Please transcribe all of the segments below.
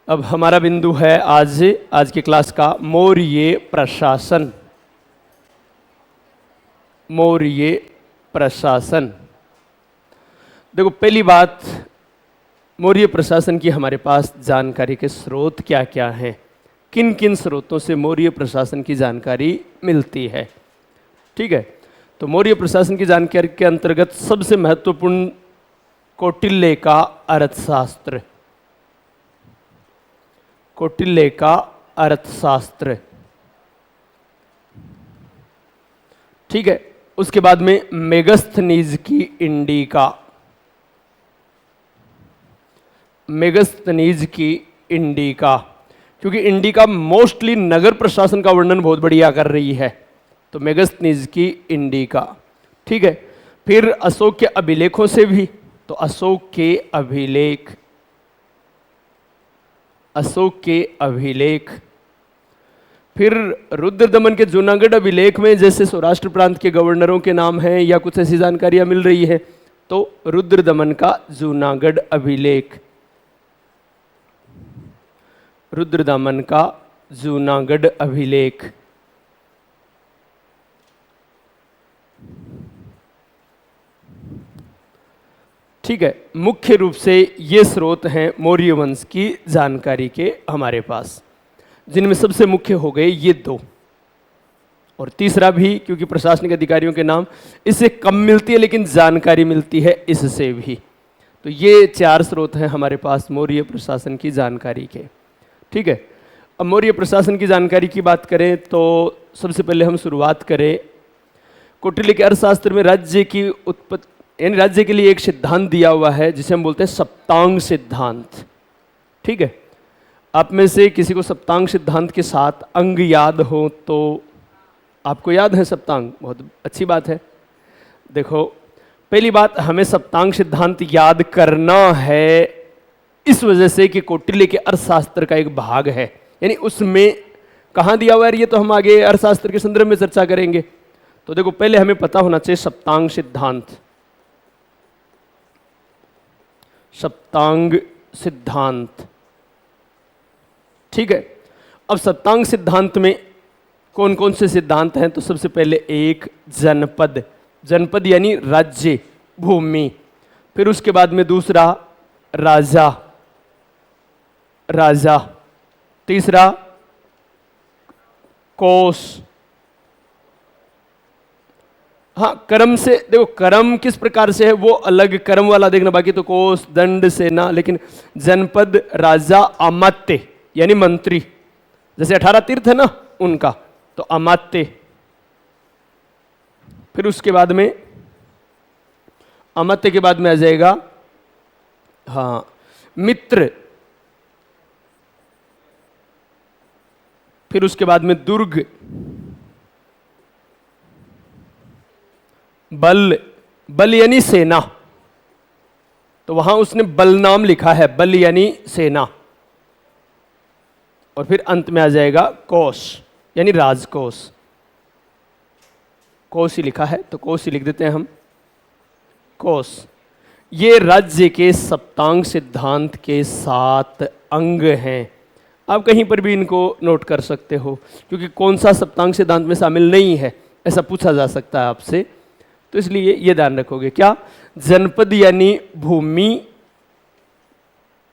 अब हमारा बिंदु है आज की क्लास का मौर्य प्रशासन। मौर्य प्रशासन। देखो, पहली बात, मौर्य प्रशासन की हमारे पास जानकारी के स्रोत क्या क्या हैं, किन किन स्रोतों से मौर्य प्रशासन की जानकारी मिलती है। ठीक है, तो मौर्य प्रशासन की जानकारी के अंतर्गत सबसे महत्वपूर्ण कौटिल्य का अर्थशास्त्र। कौटिल्य का अर्थशास्त्र, ठीक है। उसके बाद में मेगस्थनीज की इंडिका। मेगस्थनीज की इंडिका, क्योंकि इंडिका मोस्टली नगर प्रशासन का वर्णन बहुत बढ़िया कर रही है, तो मेगस्थनीज की इंडिका। ठीक है, फिर अशोक के अभिलेखों से भी, तो अशोक के अभिलेख, अशोक के अभिलेख। फिर रुद्रदमन के जूनागढ़ अभिलेख में जैसे सौराष्ट्र प्रांत के गवर्नरों के नाम हैं या कुछ ऐसी जानकारियां मिल रही है, तो रुद्रदमन का जूनागढ़ अभिलेख, रुद्रदमन का जूनागढ़ अभिलेख। ठीक है, मुख्य रूप से ये स्रोत हैं मौर्य वंश की जानकारी के हमारे पास, जिनमें सबसे मुख्य हो गए ये दो, और तीसरा भी क्योंकि प्रशासनिक अधिकारियों के नाम इससे कम मिलती है लेकिन जानकारी मिलती है इससे भी। तो ये चार स्रोत हैं हमारे पास मौर्य प्रशासन की जानकारी के। ठीक है, अब मौर्य प्रशासन की जानकारी की बात करें तो सबसे पहले हम शुरुआत करें, कौटिल्य के अर्थशास्त्र में राज्य की उत्पत्ति, यानी राज्य के लिए एक सिद्धांत दिया हुआ है जिसे हम बोलते हैं सप्तांग सिद्धांत। ठीक है, आप में से किसी को सप्तांग सिद्धांत के साथ अंग याद हो तो आपको याद है सप्तांग, बहुत अच्छी बात है। देखो, पहली बात, हमें सप्तांग सिद्धांत याद करना है इस वजह से कि कौटिल्य के अर्थशास्त्र का एक भाग है, यानी उसमें कहाँ दिया हुआ है ये तो हम आगे अर्थशास्त्र के संदर्भ में चर्चा करेंगे। तो देखो, पहले हमें पता होना चाहिए सप्तांग सिद्धांत। सप्तांग सिद्धांत, ठीक है। अब सप्तांग सिद्धांत में कौन कौन से सिद्धांत हैं, तो सबसे पहले एक जनपद, जनपद यानी राज्य, भूमि। फिर उसके बाद में दूसरा राजा, राजा। तीसरा कोष। हाँ, कर्म से, देखो कर्म किस प्रकार से है वो अलग कर्म वाला देखना, बाकी तो कोष, दंड, सेना। लेकिन जनपद, राजा, अमात्य यानी मंत्री, जैसे 18 तीर्थ है ना उनका, तो अमात्य। फिर उसके बाद में, अमात्य के बाद में आ जाएगा हाँ मित्र। फिर उसके बाद में दुर्ग, बल, बल यानी सेना, तो वहां उसने बल नाम लिखा है, बल यानी सेना। और फिर अंत में आ जाएगा कोष यानी राजकोष, कोष ही लिखा है तो कोष ही लिख देते हैं हम, कोष। ये राज्य के सप्तांग सिद्धांत के 7 अंग हैं। आप कहीं पर भी इनको नोट कर सकते हो, क्योंकि कौन सा सप्तांग सिद्धांत में शामिल नहीं है ऐसा पूछा जा सकता है आपसे, तो इसलिए ये ध्यान रखोगे। क्या? जनपद यानी भूमि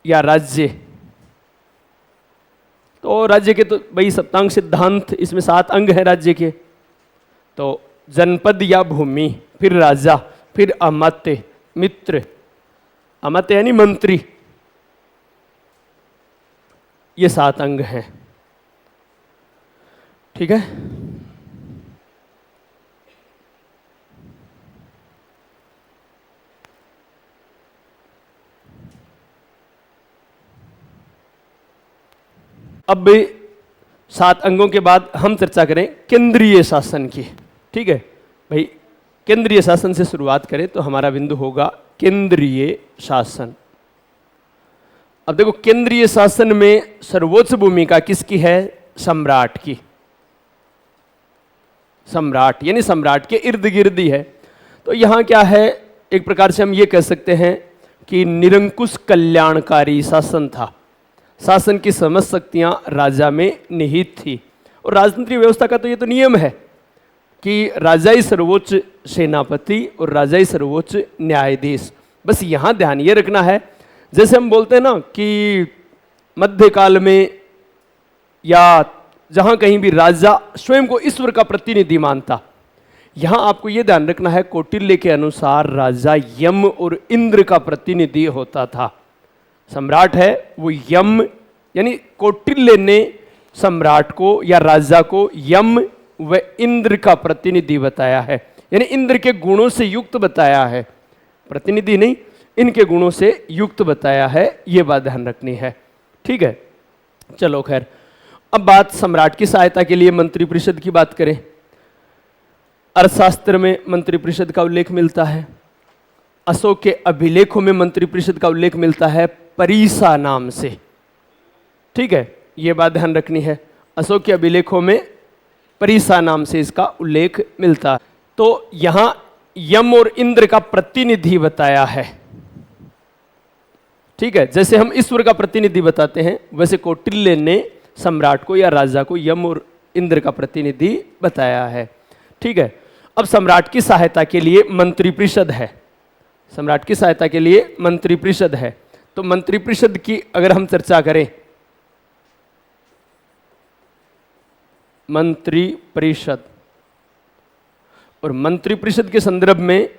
या राज्य, तो राज्य के तो भाई सप्तांग सिद्धांत, इसमें 7 अंग हैं राज्य के, तो जनपद या भूमि, फिर राजा, फिर अमात्य, मित्र, अमात्य यानी मंत्री, ये 7 अंग हैं। ठीक है, अब 7 अंगों के बाद हम चर्चा करें केंद्रीय शासन की। ठीक है भाई, केंद्रीय शासन से शुरुआत करें तो हमारा बिंदु होगा केंद्रीय शासन। अब देखो, केंद्रीय शासन में सर्वोच्च भूमिका किसकी है? सम्राट की। सम्राट यानी सम्राट के इर्द गिर्द ही है। तो यहां क्या है, एक प्रकार से हम ये कह सकते हैं कि निरंकुश कल्याणकारी शासन था। शासन की समस्त शक्तियां राजा में निहित थी। और राजतंत्रीय व्यवस्था का तो ये तो नियम है कि राजा ही सर्वोच्च सेनापति और राजा ही सर्वोच्च न्यायाधीश। बस यहाँ ध्यान ये रखना है, जैसे हम बोलते हैं ना कि मध्यकाल में या जहाँ कहीं भी राजा स्वयं को ईश्वर का प्रतिनिधि मानता, यहाँ आपको ये ध्यान रखना है कौटिल्य के अनुसार राजा यम और इंद्र का प्रतिनिधि होता था। सम्राट है वो यम, यानी कौटिल्य ने सम्राट को या राजा को यम व इंद्र का प्रतिनिधि बताया है, यानी इंद्र के गुणों से युक्त बताया है, प्रतिनिधि नहीं, इनके गुणों से युक्त बताया है। ये बात ध्यान रखनी है, ठीक है। चलो खैर, अब बात सम्राट की सहायता के लिए मंत्रिपरिषद की बात करें। अर्थशास्त्र में मंत्रिपरिषद का उल्लेख मिलता है, अशोक के अभिलेखों में मंत्रिपरिषद का उल्लेख मिलता है परीसा नाम से, ठीक है, ये बात ध्यान रखनी है। अशोक के अभिलेखों में परीसा नाम से इसका उल्लेख मिलता है। तो यहां यम और इंद्र का प्रतिनिधि बताया है, ठीक है। जैसे हम ईश्वर का प्रतिनिधि बताते हैं, वैसे कौटिल्य ने सम्राट को या राजा को यम और इंद्र का प्रतिनिधि बताया है, ठीक है। अब सम्राट की सहायता के लिए मंत्रिपरिषद है, सम्राट की सहायता के लिए मंत्रिपरिषद है। तो मंत्रिपरिषद की अगर हम चर्चा करें, मंत्रिपरिषद, और मंत्रिपरिषद के संदर्भ में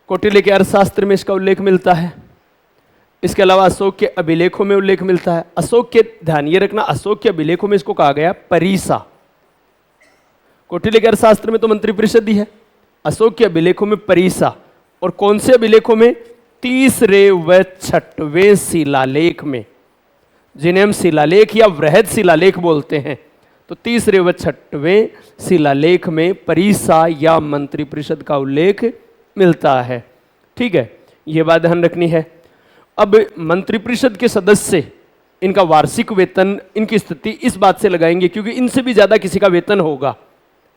कौटिल्य के अर्थशास्त्र में इसका उल्लेख मिलता है। इसके अलावा अशोक के अभिलेखों में उल्लेख मिलता है। अशोक के, ध्यान ये रखना, अशोक के अभिलेखों में इसको कहा गया परीसा। कौटिल्य के अर्थशास्त्र में तो मंत्रिपरिषद ही है, अशोक के अभिलेखों में परीसा। और कौन से अभिलेखों में? तीसरे व छठवें शिलालेख में, जिन्हें हम शिलालेख या वृहद शिलालेख बोलते हैं। तो तीसरे व छठवें शिलालेख में परीसा या मंत्रिपरिषद का उल्लेख मिलता है, ठीक है, यह बात ध्यान रखनी है। अब मंत्रिपरिषद के सदस्य, इनका वार्षिक वेतन, इनकी स्थिति इस बात से लगाएंगे क्योंकि इनसे भी ज्यादा किसी का वेतन होगा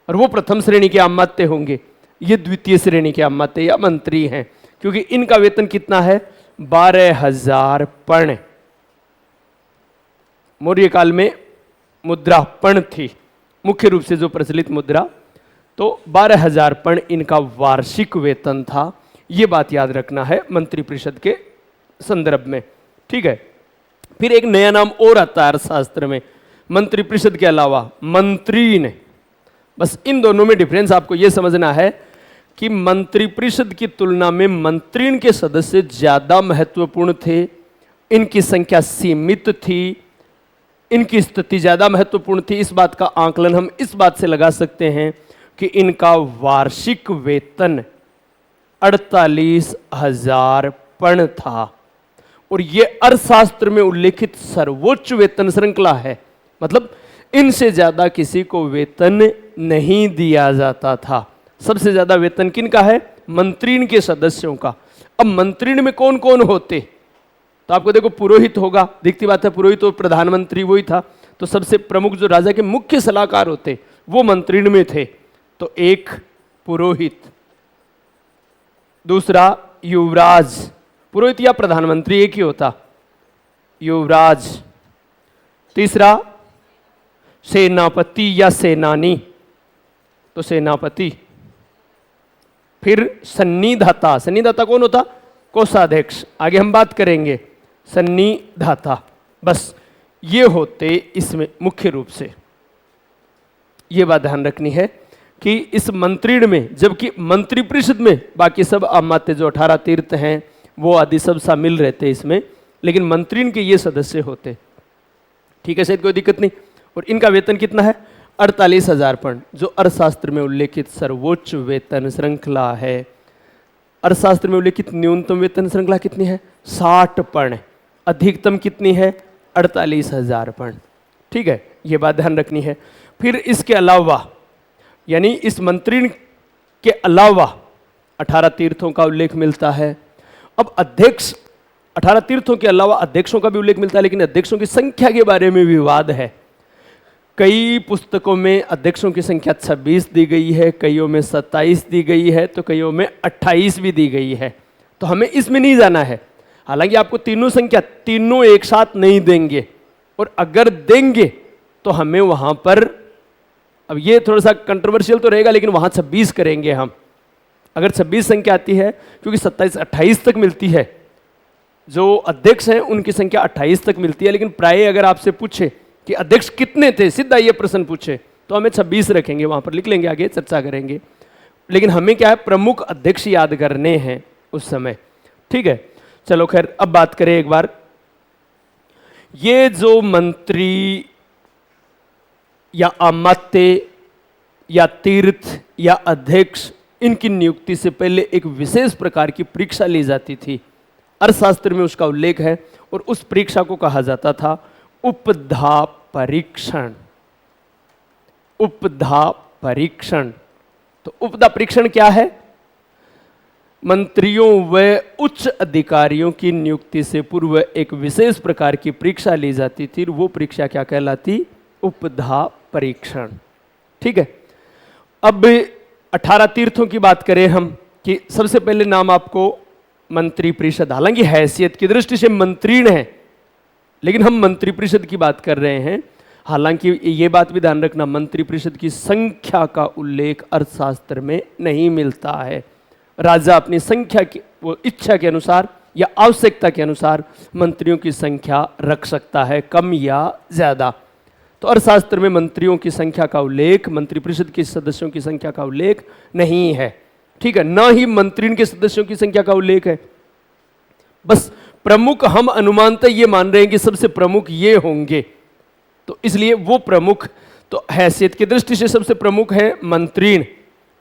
और वो प्रथम श्रेणी के अमात्य होंगे, ये द्वितीय श्रेणी के अमात्य या मंत्री हैं, क्योंकि इनका वेतन कितना है? 12,000 पण। मौर्य काल में मुद्रा पण थी, मुख्य रूप से जो प्रचलित मुद्रा, तो 12,000 पण इनका वार्षिक वेतन था। ये बात याद रखना है मंत्रिपरिषद के संदर्भ में, ठीक है। फिर एक नया नाम और आता है अर्थशास्त्र में, मंत्रिपरिषद के अलावा मंत्रीण। बस इन दोनों में डिफरेंस आपको यह समझना है कि मंत्रिपरिषद की तुलना में मंत्रीण के सदस्य ज्यादा महत्वपूर्ण थे, इनकी संख्या सीमित थी, इनकी स्थिति ज्यादा महत्वपूर्ण थी। इस बात का आंकलन हम इस बात से लगा सकते हैं कि इनका वार्षिक वेतन 48,000 पण था, और ये अर्थशास्त्र में उल्लेखित सर्वोच्च वेतन श्रृंखला है। मतलब इनसे ज्यादा किसी को वेतन नहीं दिया जाता था। सबसे ज्यादा वेतन किनका है? मंत्रीण के सदस्यों का। अब मंत्रीण में कौन कौन होते? तो आपको देखो, पुरोहित होगा, दिखती बात है, पुरोहित और प्रधानमंत्री वही था। तो सबसे प्रमुख जो राजा के मुख्य सलाहकार होते वो मंत्रीण में थे। तो एक पुरोहित, दूसरा युवराज, पुरोहित या प्रधानमंत्री एक ही होता, युवराज, तीसरा सेनापति या सेनानी, तो सेनापति, फिर सन्निधाता, सन्निधाता कौन होता? कोषाध्यक्ष, आगे हम बात करेंगे, सन्निधाता। बस ये होते इसमें मुख्य रूप से। ये बात ध्यान रखनी है कि इस मंत्रीण में, जबकि मंत्रिपरिषद में बाकी सब अमात्य जो 18 तीर्थ हैं वो आदि सब शामिल रहते इसमें, लेकिन मंत्रीण के ये सदस्य होते, ठीक है, शायद कोई दिक्कत नहीं। और इनका वेतन कितना है? 48,000 पण, जो अर्थशास्त्र में उल्लेखित सर्वोच्च वेतन श्रृंखला है। अर्थशास्त्र में उल्लेखित न्यूनतम वेतन श्रृंखला कितनी है? 60 पण। अधिकतम कितनी है? 48,000 पण, ठीक है, ये बात ध्यान रखनी है। फिर इसके अलावा, यानी इस मंत्रीण के अलावा 18 तीर्थों का उल्लेख मिलता है। अब अध्यक्ष, 18 तीर्थों के अलावा अध्यक्षों का भी उल्लेख मिलता है, लेकिन अध्यक्षों की संख्या के बारे में विवाद है। कई पुस्तकों में अध्यक्षों की संख्या 26 दी गई है, कईयों में 27 दी गई है, तो कईयों में 28 भी दी गई है। तो हमें इसमें नहीं जाना है, हालांकि आपको तीनों संख्या तीनों एक साथ नहीं देंगे, और अगर देंगे तो हमें वहां पर, अब ये थोड़ा सा कंट्रोवर्शियल तो रहेगा, लेकिन वहां 26 करेंगे हम। अगर 26 संख्या आती है, क्योंकि 27 28 तक मिलती है, जो अध्यक्ष हैं उनकी संख्या 28 तक मिलती है, लेकिन प्राय अगर आपसे पूछे कि अध्यक्ष कितने थे, सीधा ये प्रश्न पूछे, तो हमें 26 रखेंगे, वहां पर लिख लेंगे, आगे चर्चा करेंगे। लेकिन हमें क्या है, प्रमुख अध्यक्ष याद करने हैं उस समय। ठीक है, चलो खैर, अब बात करें एक बार, ये जो मंत्री या अमात्य या तीर्थ या अध्यक्ष, इनकी नियुक्ति से पहले एक विशेष प्रकार की परीक्षा ली जाती थी। अर्थशास्त्र में उसका उल्लेख है, और उस परीक्षा को कहा जाता था उपधा परीक्षण। उपधा परीक्षण। तो उपधा परीक्षण क्या है? मंत्रियों व उच्च अधिकारियों की नियुक्ति से पूर्व एक विशेष प्रकार की परीक्षा ली जाती थी, वो परीक्षा क्या कहलाती? उपधा परीक्षण। ठीक है, अब 18 तीर्थों की बात करें हम, कि सबसे पहले नाम आपको मंत्री परिषद, हालांकि हैसियत की दृष्टि से मंत्रीण है, लेकिन हम मंत्री परिषद की बात कर रहे हैं। हालांकि ये बात भी ध्यान रखना, मंत्री परिषद की संख्या का उल्लेख अर्थशास्त्र में नहीं मिलता है। राजा अपनी संख्या की, वो इच्छा के अनुसार या आवश्यकता के अनुसार मंत्रियों की संख्या रख सकता है, कम या ज्यादा। तो अर्थशास्त्र में मंत्रियों की संख्या का उल्लेख, मंत्री परिषद के सदस्यों की संख्या का उल्लेख नहीं है। ठीक है, ना ही मंत्रीण के सदस्यों की संख्या का उल्लेख है। बस प्रमुख हम अनुमानतः ये मान रहे हैं कि सबसे प्रमुख ये होंगे, तो इसलिए वो प्रमुख, तो हैसियत की दृष्टि से सबसे प्रमुख है मंत्रीण,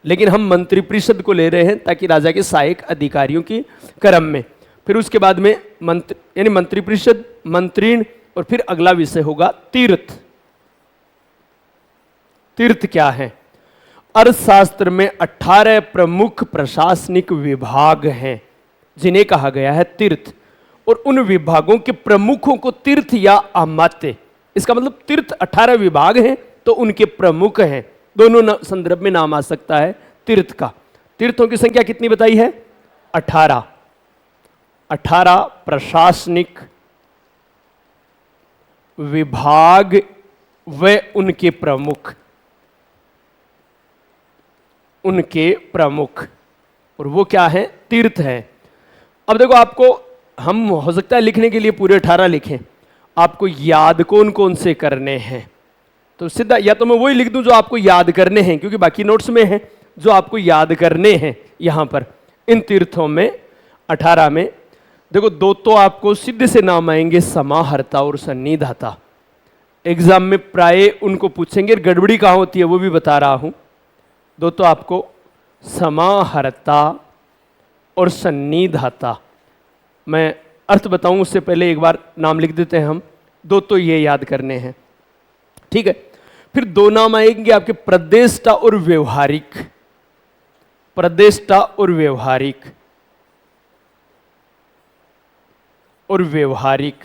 लेकिन हम मंत्री परिषद को ले रहे हैं ताकि राजा के सहायक अधिकारियों की क्रम में। फिर उसके बाद में मंत्री, यानी मंत्री परिषद, मंत्रीण, और फिर अगला विषय होगा तीर्थ। तीर्थ क्या है? अर्थशास्त्र में 18 प्रमुख प्रशासनिक विभाग हैं जिन्हें कहा गया है तीर्थ, और उन विभागों के प्रमुखों को तीर्थ या अमात्य, इसका मतलब तीर्थ 18 विभाग हैं तो उनके प्रमुख हैं, दोनों संदर्भ में नाम आ सकता है तीर्थ का। तीर्थों की संख्या कितनी बताई है? 18। 18 प्रशासनिक विभाग व उनके प्रमुख, उनके प्रमुख, और वो क्या है? तीर्थ है। अब देखो, आपको हम हो सकता है लिखने के लिए पूरे 18 लिखें, आपको याद कौन कौन से करने हैं, तो सीधा या तो मैं वही लिख दूं जो आपको याद करने हैं, क्योंकि बाकी नोट्स में है जो आपको याद करने हैं। यहां पर इन तीर्थों में 18 में देखो, दो तो आपको सीधे से नाम आएंगे, समाहर्ता और सन्निधाता। एग्जाम में प्राय उनको पूछेंगे, गड़बड़ी कहां होती है वो भी बता रहा हूं। दो तो आपको समाहर्ता और सन्निधाता, मैं अर्थ बताऊं उससे पहले एक बार नाम लिख देते हैं हम। दो तो ये याद करने हैं, ठीक है। फिर दो नाम आएंगे आपके, प्रदेष्टा और व्यवहारिक। प्रदेष्टा और व्यवहारिक, और व्यवहारिक,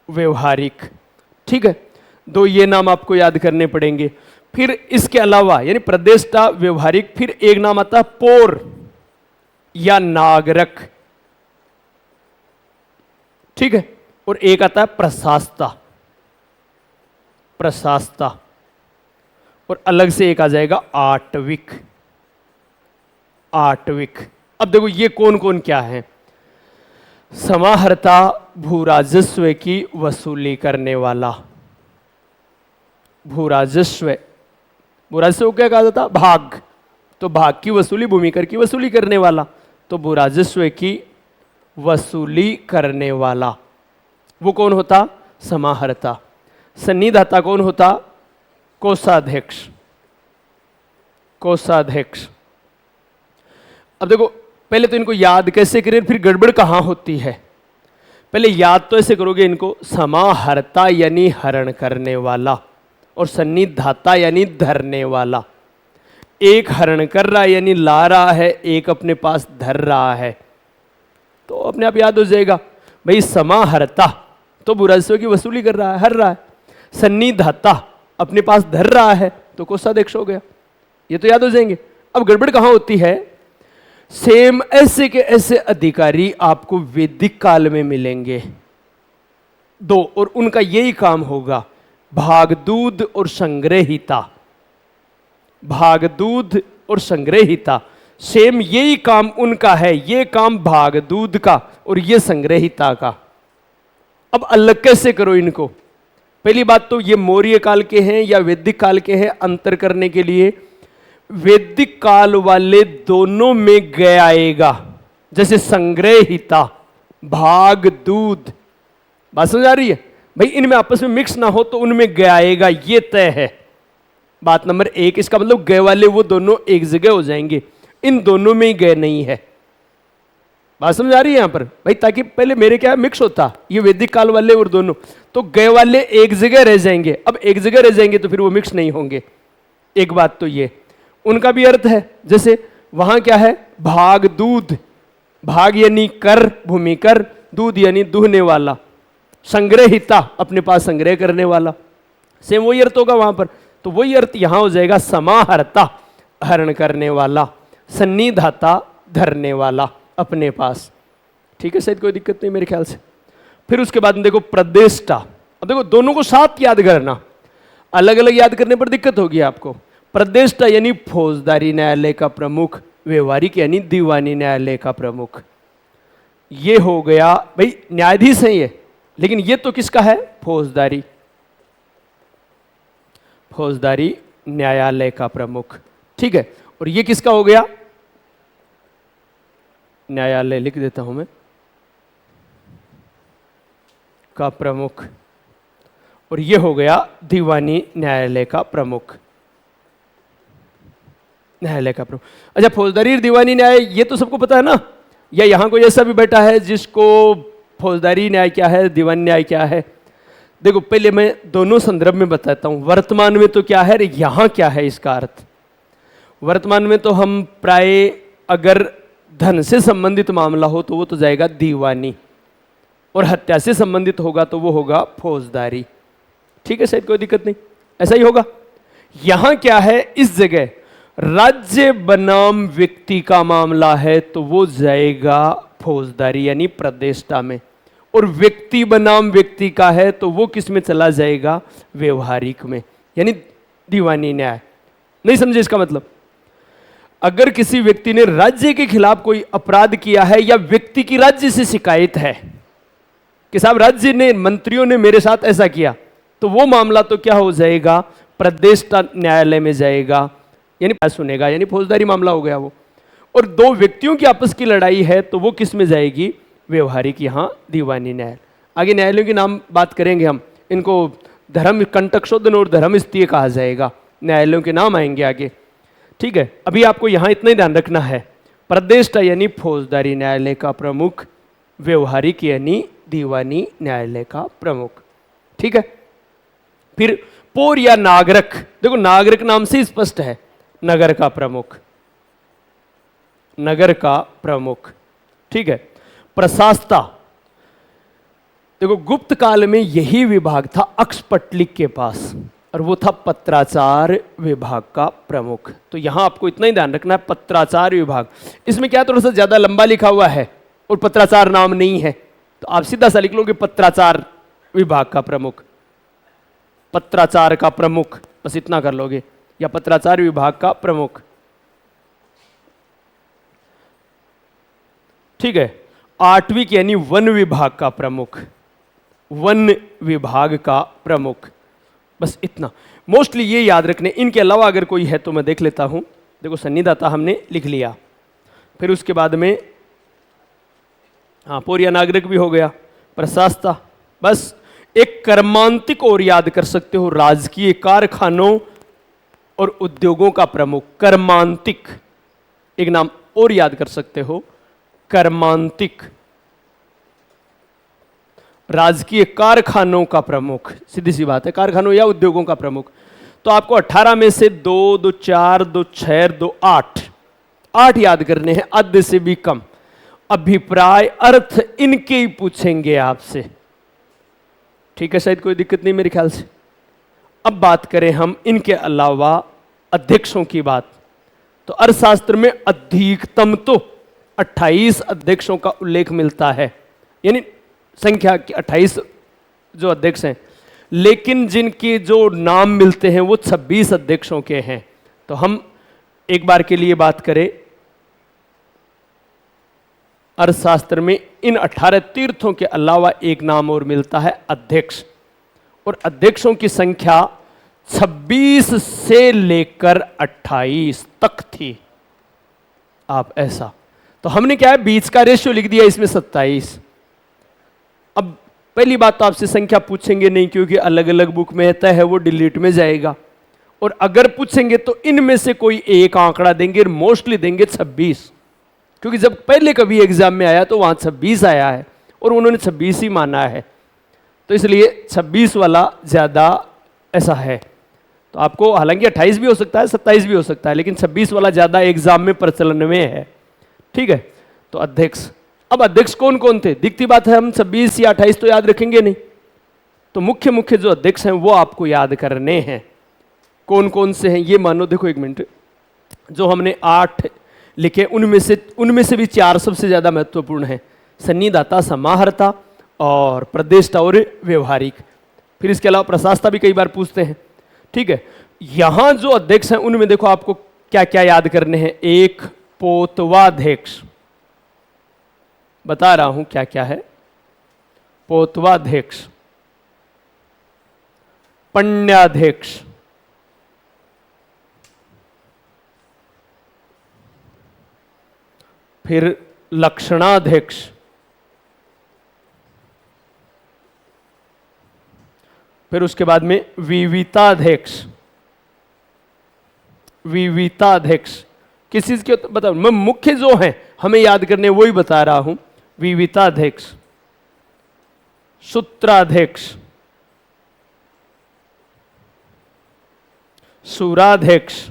व्यवहारिक, ठीक है। दो ये नाम आपको याद करने पड़ेंगे। फिर इसके अलावा यानी प्रदेष्टा, व्यवहारिक, फिर एक नाम आता है पौर या नागरक, ठीक है। और एक आता है प्रशास्ता, प्रशास्ता, और अलग से एक आ जाएगा आटविक, आटविक। अब देखो ये कौन कौन क्या है। समाहर्ता भूराजस्व की वसूली करने वाला, भूराजस्व, भूराजस्व क्या कहा जाता? भाग, तो भाग की वसूली, भूमि कर की वसूली करने वाला, तो भूराजस्व की वसूली करने वाला वो कौन होता? समाहर्ता। सन्निधाता कौन होता? कोषाध्यक्ष, कोषाध्यक्ष। अब देखो पहले तो इनको याद कैसे करें, फिर गड़बड़ कहां होती है। पहले याद तो ऐसे करोगे इनको, समाहर्ता यानी हरण करने वाला, और सन्निधाता यानी धरने वाला। एक हरण कर रहा है यानी ला रहा है, एक अपने पास धर रहा है, तो अपने आप याद हो जाएगा भाई। समाहर्ता तो भूराजस्व की वसूली कर रहा है, हर रहा है। सन्निधाता अपने पास धर रहा है, तो कोषाध्यक्ष हो गया। ये तो याद हो जाएंगे। अब गड़बड़ कहां होती है, सेम ऐसे के ऐसे अधिकारी आपको वैदिक काल में मिलेंगे, दो, और उनका यही काम होगा, भागदूत और संग्रहिता। भागदूत और संग्रहिता, सेम यही काम उनका है, ये काम भागदूत का और ये संग्रहिता का। अब अलग कैसे करो इनको? पहली बात तो ये मौर्य काल के हैं या वैदिक काल के हैं, अंतर करने के लिए वैदिक काल वाले दोनों में ग आएगा, जैसे संग्रहिता, भागदूत। बात समझ आ रही है भाई? इनमें आपस में मिक्स ना हो तो उनमें ग आएगा, ये तय है। बात नंबर एक, इसका मतलब ग वाले वो दोनों एक जगह हो जाएंगे, इन दोनों में ही ग नहीं है। बात समझ आ रही है यहां पर भाई? ताकि पहले मेरे क्या मिक्स होता, ये वैदिक काल वाले और दोनों, तो ग वाले एक जगह रह जाएंगे। अब एक जगह रह जाएंगे तो फिर वो मिक्स नहीं होंगे। एक बात तो ये, उनका भी अर्थ है, जैसे वहां क्या है, भागदूत, भाग यानी कर, भूमि कर, दूध यानी दूहने वाला, संग्रहिता अपने पास संग्रह करने वाला, सेम वही अर्थ होगा वहां पर। तो वही अर्थ यहां हो जाएगा, समाहर्ता, हरण करने वाला, सन्निधाता, धरने वाला अपने पास। ठीक है, शायद कोई दिक्कत नहीं मेरे ख्याल से। फिर उसके बाद देखो प्रदेष्टा। अब देखो दोनों को साथ याद करना, अलग अलग याद करने पर दिक्कत होगी आपको। प्रदेष्टा यानी फौजदारी न्यायालय का प्रमुख, व्यवहारिक यानी दीवानी न्यायालय का प्रमुख। ये हो गया भाई, न्यायाधीश है ये, लेकिन ये तो किसका है, फौजदारी, फौजदारी न्यायालय का प्रमुख। ठीक है, और ये किसका हो गया, न्यायालय लिख देता हूं मैं, का प्रमुख। और ये हो गया दीवानी न्यायालय का प्रमुख, न्यायालय का प्रमुख। अच्छा, फौजदारी और दीवानी न्याय ये तो सबको पता है ना, या यहां कोई ऐसा भी बैठा है जिसको फौजदारी न्याय क्या है, दीवानी न्याय क्या है? देखो पहले मैं दोनों संदर्भ में बताता हूं, वर्तमान में तो क्या है, यहां क्या है इसका अर्थ। वर्तमान में तो हम प्राय अगर धन से संबंधित मामला हो तो वो तो जाएगा दीवानी, और हत्या से संबंधित होगा तो वो होगा फौजदारी। ठीक है, शायद कोई दिक्कत नहीं, ऐसा ही होगा। यहां क्या है, इस जगह राज्य बनाम व्यक्ति का मामला है तो वो जाएगा फौजदारी यानी प्रदेष्टा में, और व्यक्ति बनाम व्यक्ति का है तो वो किस में चला जाएगा, व्यवहारिक में यानी दीवानी न्याय। नहीं समझे इसका मतलब? अगर किसी व्यक्ति ने राज्य के खिलाफ कोई अपराध किया है या व्यक्ति की राज्य से शिकायत है कि साहब राज्य ने, मंत्रियों ने मेरे साथ ऐसा किया, तो वो मामला तो क्या हो जाएगा, प्रदेष्टा न्यायालय में जाएगा, यानी सुनेगा, यानी फौजदारी मामला हो गया वो। और दो व्यक्तियों की आपस की लड़ाई है तो वो किस में जाएगी, व्यवहारिक, यहां दीवानी न्याय। आगे न्यायालयों के नाम बात करेंगे हम, इनको धर्म कंटक शोधन और धर्म स्त्रीय कहा जाएगा, न्यायालयों के नाम आएंगे आगे। ठीक है, अभी आपको यहां इतना ही ध्यान रखना है, प्रदेष्टा यानी फौजदारी न्यायालय का प्रमुख, व्यवहारिक यानी दीवानी न्यायालय का प्रमुख। ठीक है, फिर पौर या नागरिक, देखो नागरिक नाम से स्पष्ट है, नगर का प्रमुख, नगर का प्रमुख। ठीक है, प्रशास्ता, देखो गुप्त काल में यही विभाग था अक्षपटलिक के पास, और वो था पत्राचार विभाग का प्रमुख। तो यहां आपको इतना ही ध्यान रखना है, पत्राचार विभाग। इसमें क्या थोड़ा सा ज्यादा लंबा लिखा हुआ है और पत्राचार नाम नहीं है, तो आप सीधा सा लिख लोगे पत्राचार विभाग का प्रमुख, पत्राचार का प्रमुख, बस इतना कर लोगे, या पत्राचार विभाग का प्रमुख। ठीक है, आठवीं यानी वन विभाग का प्रमुख, वन विभाग का प्रमुख, बस इतना मोस्टली ये याद रखने। इनके अलावा अगर कोई है तो मैं देख लेता हूं। देखो सन्निधाता हमने लिख लिया, फिर उसके बाद में हाँ पौर या नागरिक भी हो गया, प्रशास्ता, बस एक कर्मांतिक और याद कर सकते हो, राजकीय कारखानों और उद्योगों का प्रमुख, कर्मांतिक, एक नाम और याद कर सकते हो, कर्मांतिक, राजकीय कारखानों का प्रमुख, सीधी सी बात है, कारखानों या उद्योगों का प्रमुख। तो आपको 18 में से 2, 2, 4, 2, 6, 2, 8 याद करने हैं, आधे से भी कम। अभिप्राय अर्थ इनके ही पूछेंगे आपसे। ठीक है, शायद कोई दिक्कत नहीं मेरे ख्याल से। अब बात करें हम इनके अलावा अध्यक्षों की बात, तो अर्थशास्त्र में अधिकतम तो 28 अध्यक्षों का उल्लेख मिलता है, यानी संख्या की 28 जो अध्यक्ष हैं, लेकिन जिनके जो नाम मिलते हैं वो 26 अध्यक्षों के हैं। तो हम एक बार के लिए बात करें, अर्थशास्त्र में इन 18 तीर्थों के अलावा एक नाम और मिलता है, अध्यक्ष। और अध्यक्षों की संख्या 26 से लेकर 28 तक थी। आप ऐसा, तो हमने क्या है, बीच का रेशियो लिख दिया इसमें 27। अब पहली बात तो आपसे संख्या पूछेंगे नहीं, क्योंकि अलग अलग बुक में तय है, वो डिलीट में जाएगा। और अगर पूछेंगे तो इनमें से कोई एक आंकड़ा देंगे, मोस्टली देंगे 26, क्योंकि जब पहले कभी एग्जाम में आया तो वहां 26 आया है और उन्होंने 26 ही माना है, तो इसलिए 26 वाला ज्यादा ऐसा है। तो आपको हालांकि 28 भी हो सकता है, 27 भी हो सकता है, लेकिन 26 वाला ज्यादा एग्जाम में प्रचलन में है। ठीक है, तो अध्यक्ष, अब अध्यक्ष कौन कौन थे? दिखती बात है, हम 26 या 28 तो याद रखेंगे नहीं, तो मुख्य मुख्य जो अध्यक्ष हैं वो आपको याद करने हैं। कौन कौन से हैं ये मानो, देखो एक मिनट, जो हमने 8 लिखे उनमें से भी 4 सबसे ज्यादा महत्वपूर्ण है, सन्निदाता, समाहर्ता और प्रदेष्टा और व्यवहारिक। फिर इसके अलावा प्रशासता भी कई बार पूछते हैं। ठीक है, यहां जो अध्यक्ष हैं उनमें देखो आपको क्या क्या याद करने हैं। एक, पोतवाध्यक्ष, बता रहा हूं क्या क्या है। पोतवाध्यक्ष, पण्याध्यक्ष, फिर लक्षणाध्यक्ष, फिर उसके बाद में विविताध्यक्ष। विविताध्यक्ष किस चीज के बताओ, मैं मुख्य जो हैं हमें याद करने वही बता रहा हूं। विविताध्यक्ष, सूत्राध्यक्ष, सुराध्यक्ष,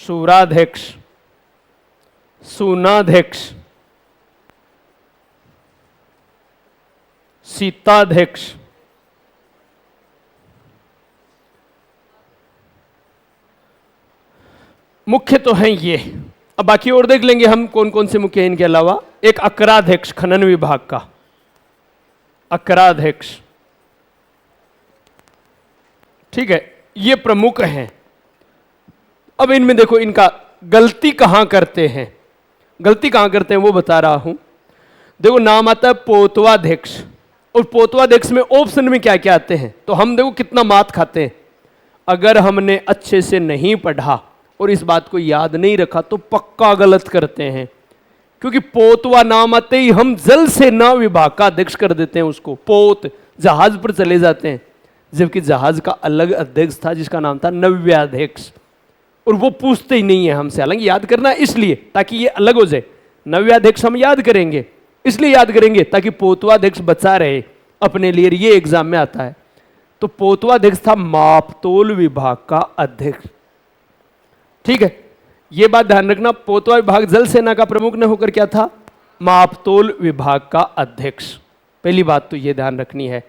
सुराध्यक्ष, सुनाध्यक्ष, सीताध्यक्ष, मुख्य तो हैं ये। अब बाकी और देख लेंगे हम कौन कौन से मुख्य हैं इनके अलावा। एक अकराध्यक्ष, खनन विभाग का अकराध्यक्ष। ठीक है, ये प्रमुख हैं। अब इनमें देखो इनका गलती कहां करते हैं, गलती कहां करते हैं वो बता रहा हूं। देखो नाम आता है पोतवाध्यक्ष, और पोतवाध्यक्ष में ऑप्शन में क्या क्या आते हैं, तो हम देखो कितना मात खाते हैं। अगर हमने अच्छे से नहीं पढ़ा और इस बात को याद नहीं रखा तो पक्का गलत करते हैं, क्योंकि पोतवा नाम आते ही हम जल सेना विभाग का अध्यक्ष कर देते हैं उसको। पोत, जहाज पर चले जाते हैं, जबकि जहाज का अलग अध्यक्ष था जिसका नाम था नव्याध्यक्ष, और वो पूछते ही नहीं है हमसे। हालांकि याद करना इसलिए ताकि ये अलग हो जाए। नव्याध्यक्ष हम याद करेंगे, इसलिए याद करेंगे ताकि पोतवाध्यक्ष बचा रहे अपने लिए, ये एग्जाम में आता है। तो पोतवाध्यक्ष था मापतोल विभाग का अध्यक्ष। ठीक है, यह बात ध्यान रखना, पोतवा विभाग जल सेना का प्रमुख न होकर क्या था, मापतोल विभाग का अध्यक्ष। पहली बात तो यह ध्यान रखनी है,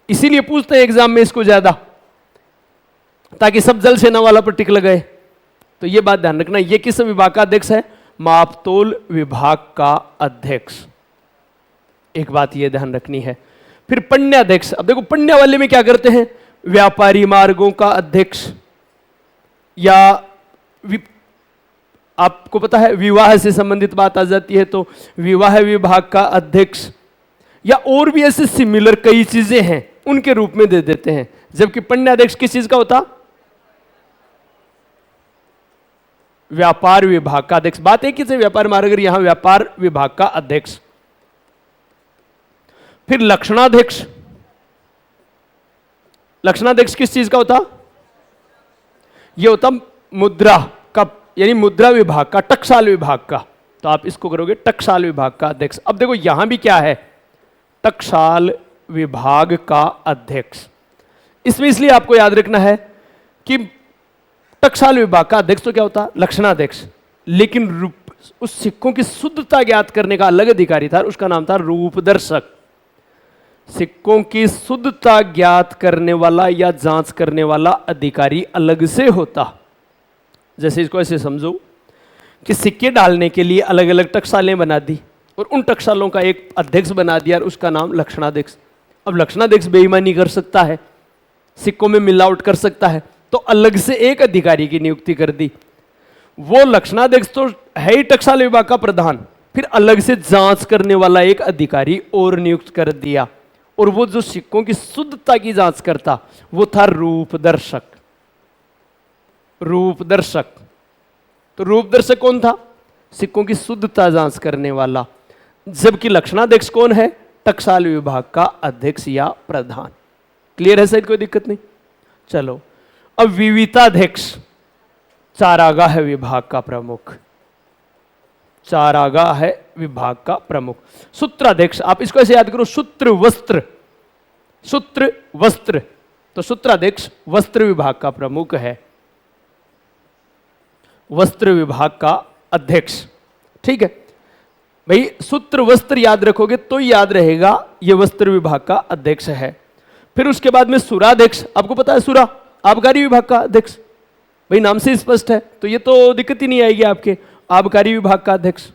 इसीलिए पूछते हैं एग्जाम में इसको ज्यादा, ताकि सब जल सेना वाला पर टिक लगाए। तो यह बात ध्यान रखना, यह किस विभाग का अध्यक्ष है, मापतोल विभाग का अध्यक्ष। एक बात यह ध्यान रखनी है। फिर पण्याध्यक्ष, अब देखो पण्य वाले में क्या करते हैं, व्यापारी मार्गों का अध्यक्ष, या आपको पता है विवाह से संबंधित बात आ जाती है तो विवाह विभाग का अध्यक्ष, या और भी ऐसे सिमिलर कई चीजें हैं उनके रूप में दे देते हैं। जबकि पण्याध्यक्ष किस चीज का होता, व्यापार विभाग का अध्यक्ष। बात एक ही से व्यापार मार्ग, यहां व्यापार विभाग का अध्यक्ष। फिर लक्षणाध्यक्ष, लक्षणाध्यक्ष किस चीज का होता, यह होता मुद्रा का, यानी मुद्रा विभाग का, टकसाल विभाग का। तो आप इसको करोगे टकसाल विभाग का अध्यक्ष। अब देखो यहां भी क्या है, टकसाल विभाग का अध्यक्ष। इसमें इसलिए आपको याद रखना है कि टकसाल विभाग का अध्यक्ष तो क्या होता, लक्षणाध्यक्ष, लेकिन उस सिक्कों की शुद्धता ज्ञात करने का अलग अधिकारी था, उसका नाम था रूपदर्शक। सिक्कों की शुद्धता ज्ञात करने वाला या जांच करने वाला अधिकारी अलग से होता। जैसे इसको ऐसे समझो, कि सिक्के डालने के लिए अलग अलग टकसालें बना दी और उन टकसालों का एक अध्यक्ष बना दिया और उसका नाम लक्षणाध्यक्ष। अब लक्षणाध्यक्ष बेईमानी कर सकता है, सिक्कों में मिलावट कर सकता है, तो अलग से एक अधिकारी की नियुक्ति कर दी। वो लक्षणाध्यक्ष तो है ही टकसाल विभाग का प्रधान, फिर अलग से जांच करने वाला एक अधिकारी और नियुक्त कर दिया, और वो जो सिक्कों की शुद्धता की जांच करता वो था रूपदर्शक। रूपदर्शक, तो रूपदर्शक कौन था? सिक्कों की शुद्धता जांच करने वाला। जबकि लक्षणाध्यक्ष कौन है? टकसाल विभाग का अध्यक्ष या प्रधान। क्लियर है सर? कोई दिक्कत नहीं। चलो, अब विविताध्यक्ष चारागाह विभाग का प्रमुख। चारागाह है विभाग का प्रमुख। सूत्राध्यक्ष, आप इसको ऐसे याद करो, सूत्र वस्त्र, सूत्र वस्त्र, तो सूत्राध्यक्ष वस्त्र विभाग का प्रमुख है, वस्त्र विभाग का अध्यक्ष। ठीक है भाई, सूत्र वस्त्र याद रखोगे तो याद रहेगा यह वस्त्र विभाग का अध्यक्ष है। फिर उसके बाद में सुराध्यक्ष, आपको पता है सुरा आबकारी विभाग का अध्यक्ष, भाई नाम से स्पष्ट है, तो ये तो दिक्कत ही नहीं आएगी आपके, आबकारी विभाग का अध्यक्ष।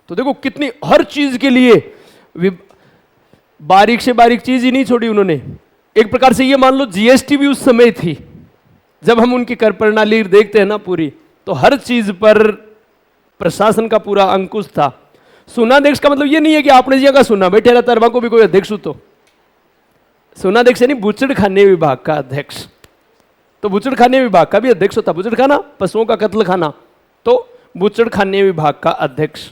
तो देखो कितनी हर चीज के लिए बारीक से बारीक चीज ही नहीं छोड़ी उन्होंने। एक प्रकार से ये मान लो जीएसटी भी उस समय थी, जब हम उनकी कर प्रणाली देखते हैं ना पूरी, तो हर चीज पर प्रशासन का पूरा अंकुश था। सुनाध्यक्ष का मतलब ये नहीं है कि आपने जगह सुना बैठे रहता है, को भी कोई अध्यक्ष हो तो सुनाध्यक्ष यानी बूचड़खाने विभाग का अध्यक्ष। तो बूचड़खाने विभाग का भी अध्यक्ष होता, बूचड़खाना पशुओं का कत्ल खाना, तो बूचड़खाने विभाग का अध्यक्ष,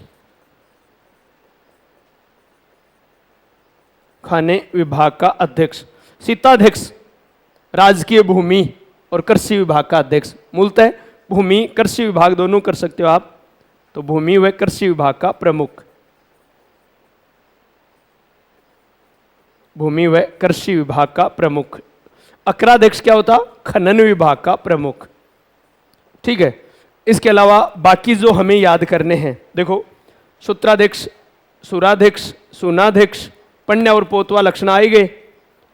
खाने विभाग का अध्यक्ष। सीताध्यक्ष राजकीय भूमि और कृषि विभाग का अध्यक्ष। मूलतः भूमि कृषि विभाग दोनों कर सकते हो आप, तो भूमि व कृषि विभाग का प्रमुख, भूमि व कृषि विभाग का प्रमुख। अक्राध्यक्ष क्या होता? खनन विभाग का प्रमुख। ठीक है, इसके अलावा बाकी जो हमें याद करने हैं, देखो सूत्राध्यक्ष, सुराध्यक्ष, सुनाध्यक्ष, पण्य और पोतवा लक्षण आए गए।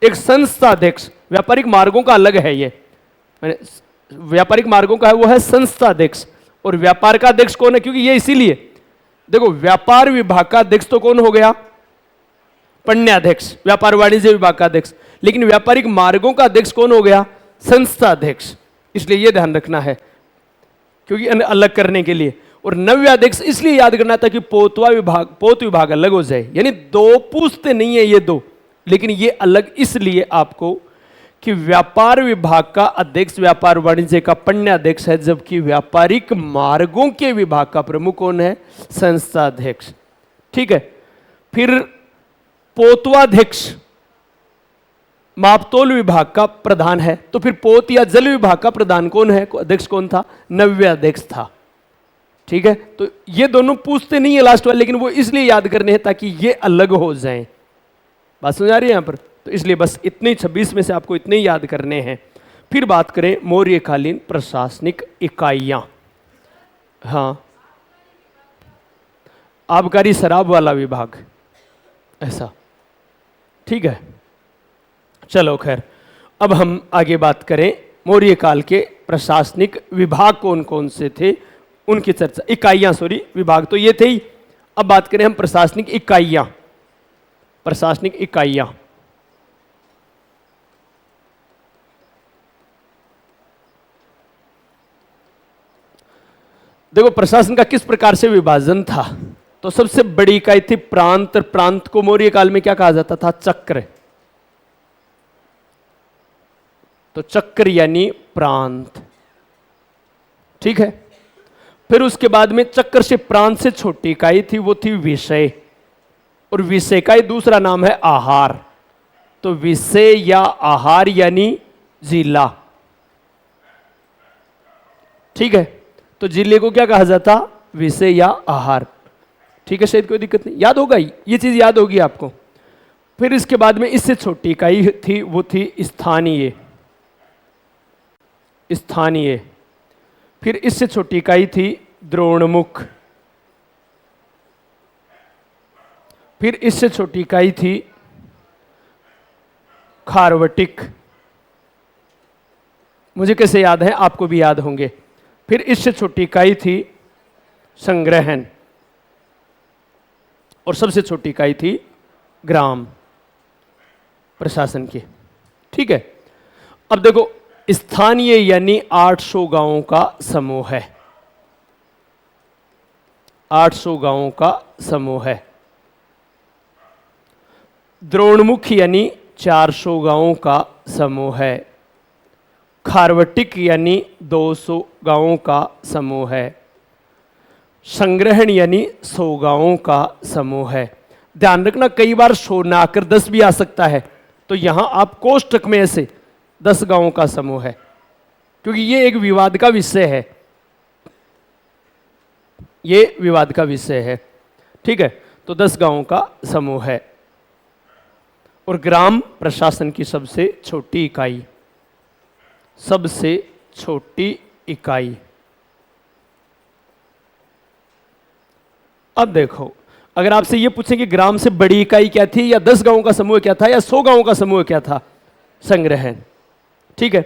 एक संस्थाध्यक्ष, व्यापारिक मार्गों का अलग है, ये व्यापारिक मार्गों का है, वो है संस्थाध्यक्ष। और व्यापार का अध्यक्ष कौन है? क्योंकि ये इसीलिए देखो, व्यापार विभाग का अध्यक्ष तो कौन हो गया? पण्याध्यक्ष, व्यापार वाणिज्य विभाग का अध्यक्ष। लेकिन व्यापारिक मार्गों का अध्यक्ष कौन हो गया? संस्थाध्यक्ष। इसलिए ये ध्यान रखना है, क्योंकि अलग करने के लिए। और नव्याध्यक्ष इसलिए याद करना था कि पोतवा विभाग, पोत विभाग अलग हो जाए, यानी दो पूछते नहीं है ये दो, लेकिन ये अलग इसलिए आपको कि व्यापार विभाग का अध्यक्ष व्यापार वाणिज्य का पण्याध्यक्ष है, जबकि व्यापारिक मार्गों के विभाग का प्रमुख कौन है? संस्थाध्यक्ष। ठीक है, फिर पोतवाध्यक्ष मापतोल विभाग का प्रधान है, तो फिर पोत या जल विभाग का प्रधान कौन है? अध्यक्ष कौन था? नव्याध्यक्ष था। ठीक है, तो ये दोनों पूछते नहीं है लास्ट वाले, लेकिन वो इसलिए याद करने हैं ताकि ये अलग हो जाएं। बात समझ आ रही है यहां पर? तो इसलिए बस इतने 26 में से आपको इतने ही याद करने हैं। फिर बात करें मौर्यकालीन प्रशासनिक इकाइयां। हाँ, आबकारी शराब वाला विभाग, ऐसा। ठीक है, चलो खैर, अब हम आगे बात करें मौर्य काल के प्रशासनिक विभाग कौन कौन से थे, उनकी चर्चा। इकाइयां, सॉरी, विभाग तो ये थे ही। अब बात करें हम प्रशासनिक इकाइयां। प्रशासनिक इकाइयां, देखो प्रशासन का किस प्रकार से विभाजन था। तो सबसे बड़ी इकाई थी प्रांत। प्रांत को मौर्य काल में क्या कहा जाता था? चक्र। तो चक्र यानी प्रांत। ठीक है, फिर उसके बाद में चक्र से प्रांत से छोटी इकाई थी, वो थी विषय। और विषय का ही दूसरा नाम है आहार। तो विषय या आहार यानी जिला। ठीक है, तो जिले को क्या कहा जाता? विषय या आहार। ठीक है, शायद कोई दिक्कत नहीं, याद होगा, ये चीज याद होगी आपको। फिर इसके बाद में इससे छोटी इकाई थी, वो थी स्थानीय। स्थानीय। फिर इससे छोटी इकाई थी द्रोणमुख। फिर इससे छोटी इकाई थी खारवटिक। मुझे कैसे याद है, आपको भी याद होंगे। फिर इससे छोटी इकाई थी संग्रहण, और सबसे छोटी इकाई थी ग्राम प्रशासन की। ठीक है, अब देखो स्थानीय यानी 800 गांवों का समूह है, 800 गांवों का समूह है। द्रोणमुख यानी 400 गांवों का समूह है। खारवटिक यानी 200 गांवों का समूह है। संग्रहण यानी 100 गांवों का समूह है। ध्यान रखना कई बार 100 ना आकर 10 भी आ सकता है, तो यहां आप कोष्टक में ऐसे 10 गांवों का समूह है, क्योंकि ये एक विवाद का विषय है, ये विवाद का विषय है। ठीक है, तो 10 गांवों का समूह है। और ग्राम प्रशासन की सबसे छोटी इकाई, सबसे छोटी इकाई। अब देखो, अगर आपसे यह पूछें कि ग्राम से बड़ी इकाई क्या थी, या 10 गांवों का समूह क्या था, या 100 गांवों का समूह क्या था? संग्रहण। ठीक है,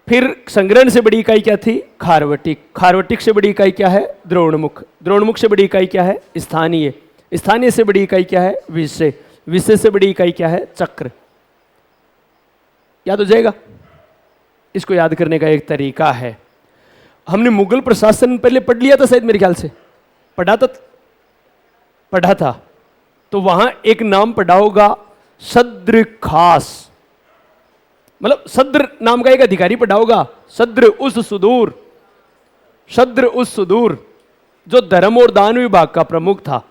फिर संग्रहण से बड़ी इकाई क्या थी? खारवटिक। खारवटिक से बड़ी इकाई क्या है? द्रोणमुख। द्रोणमुख से बड़ी इकाई क्या है? स्थानीय। स्थानीय से बड़ी इकाई क्या है? विषय। विषय से बड़ी इकाई क्या है? चक्र। याद हो जाएगा? इसको याद करने का एक तरीका है, हमने मुगल प्रशासन पहले पढ़ लिया था शायद, मेरे ख्याल से पढ़ा था, तो वहां एक नाम पढ़ा होगा सद्र खास, मतलब सद्र नाम का एक अधिकारी पढ़ा होगा। सद्र उस सुदूर, सद्र उस सुदूर, जो धर्म और दान विभाग का प्रमुख था।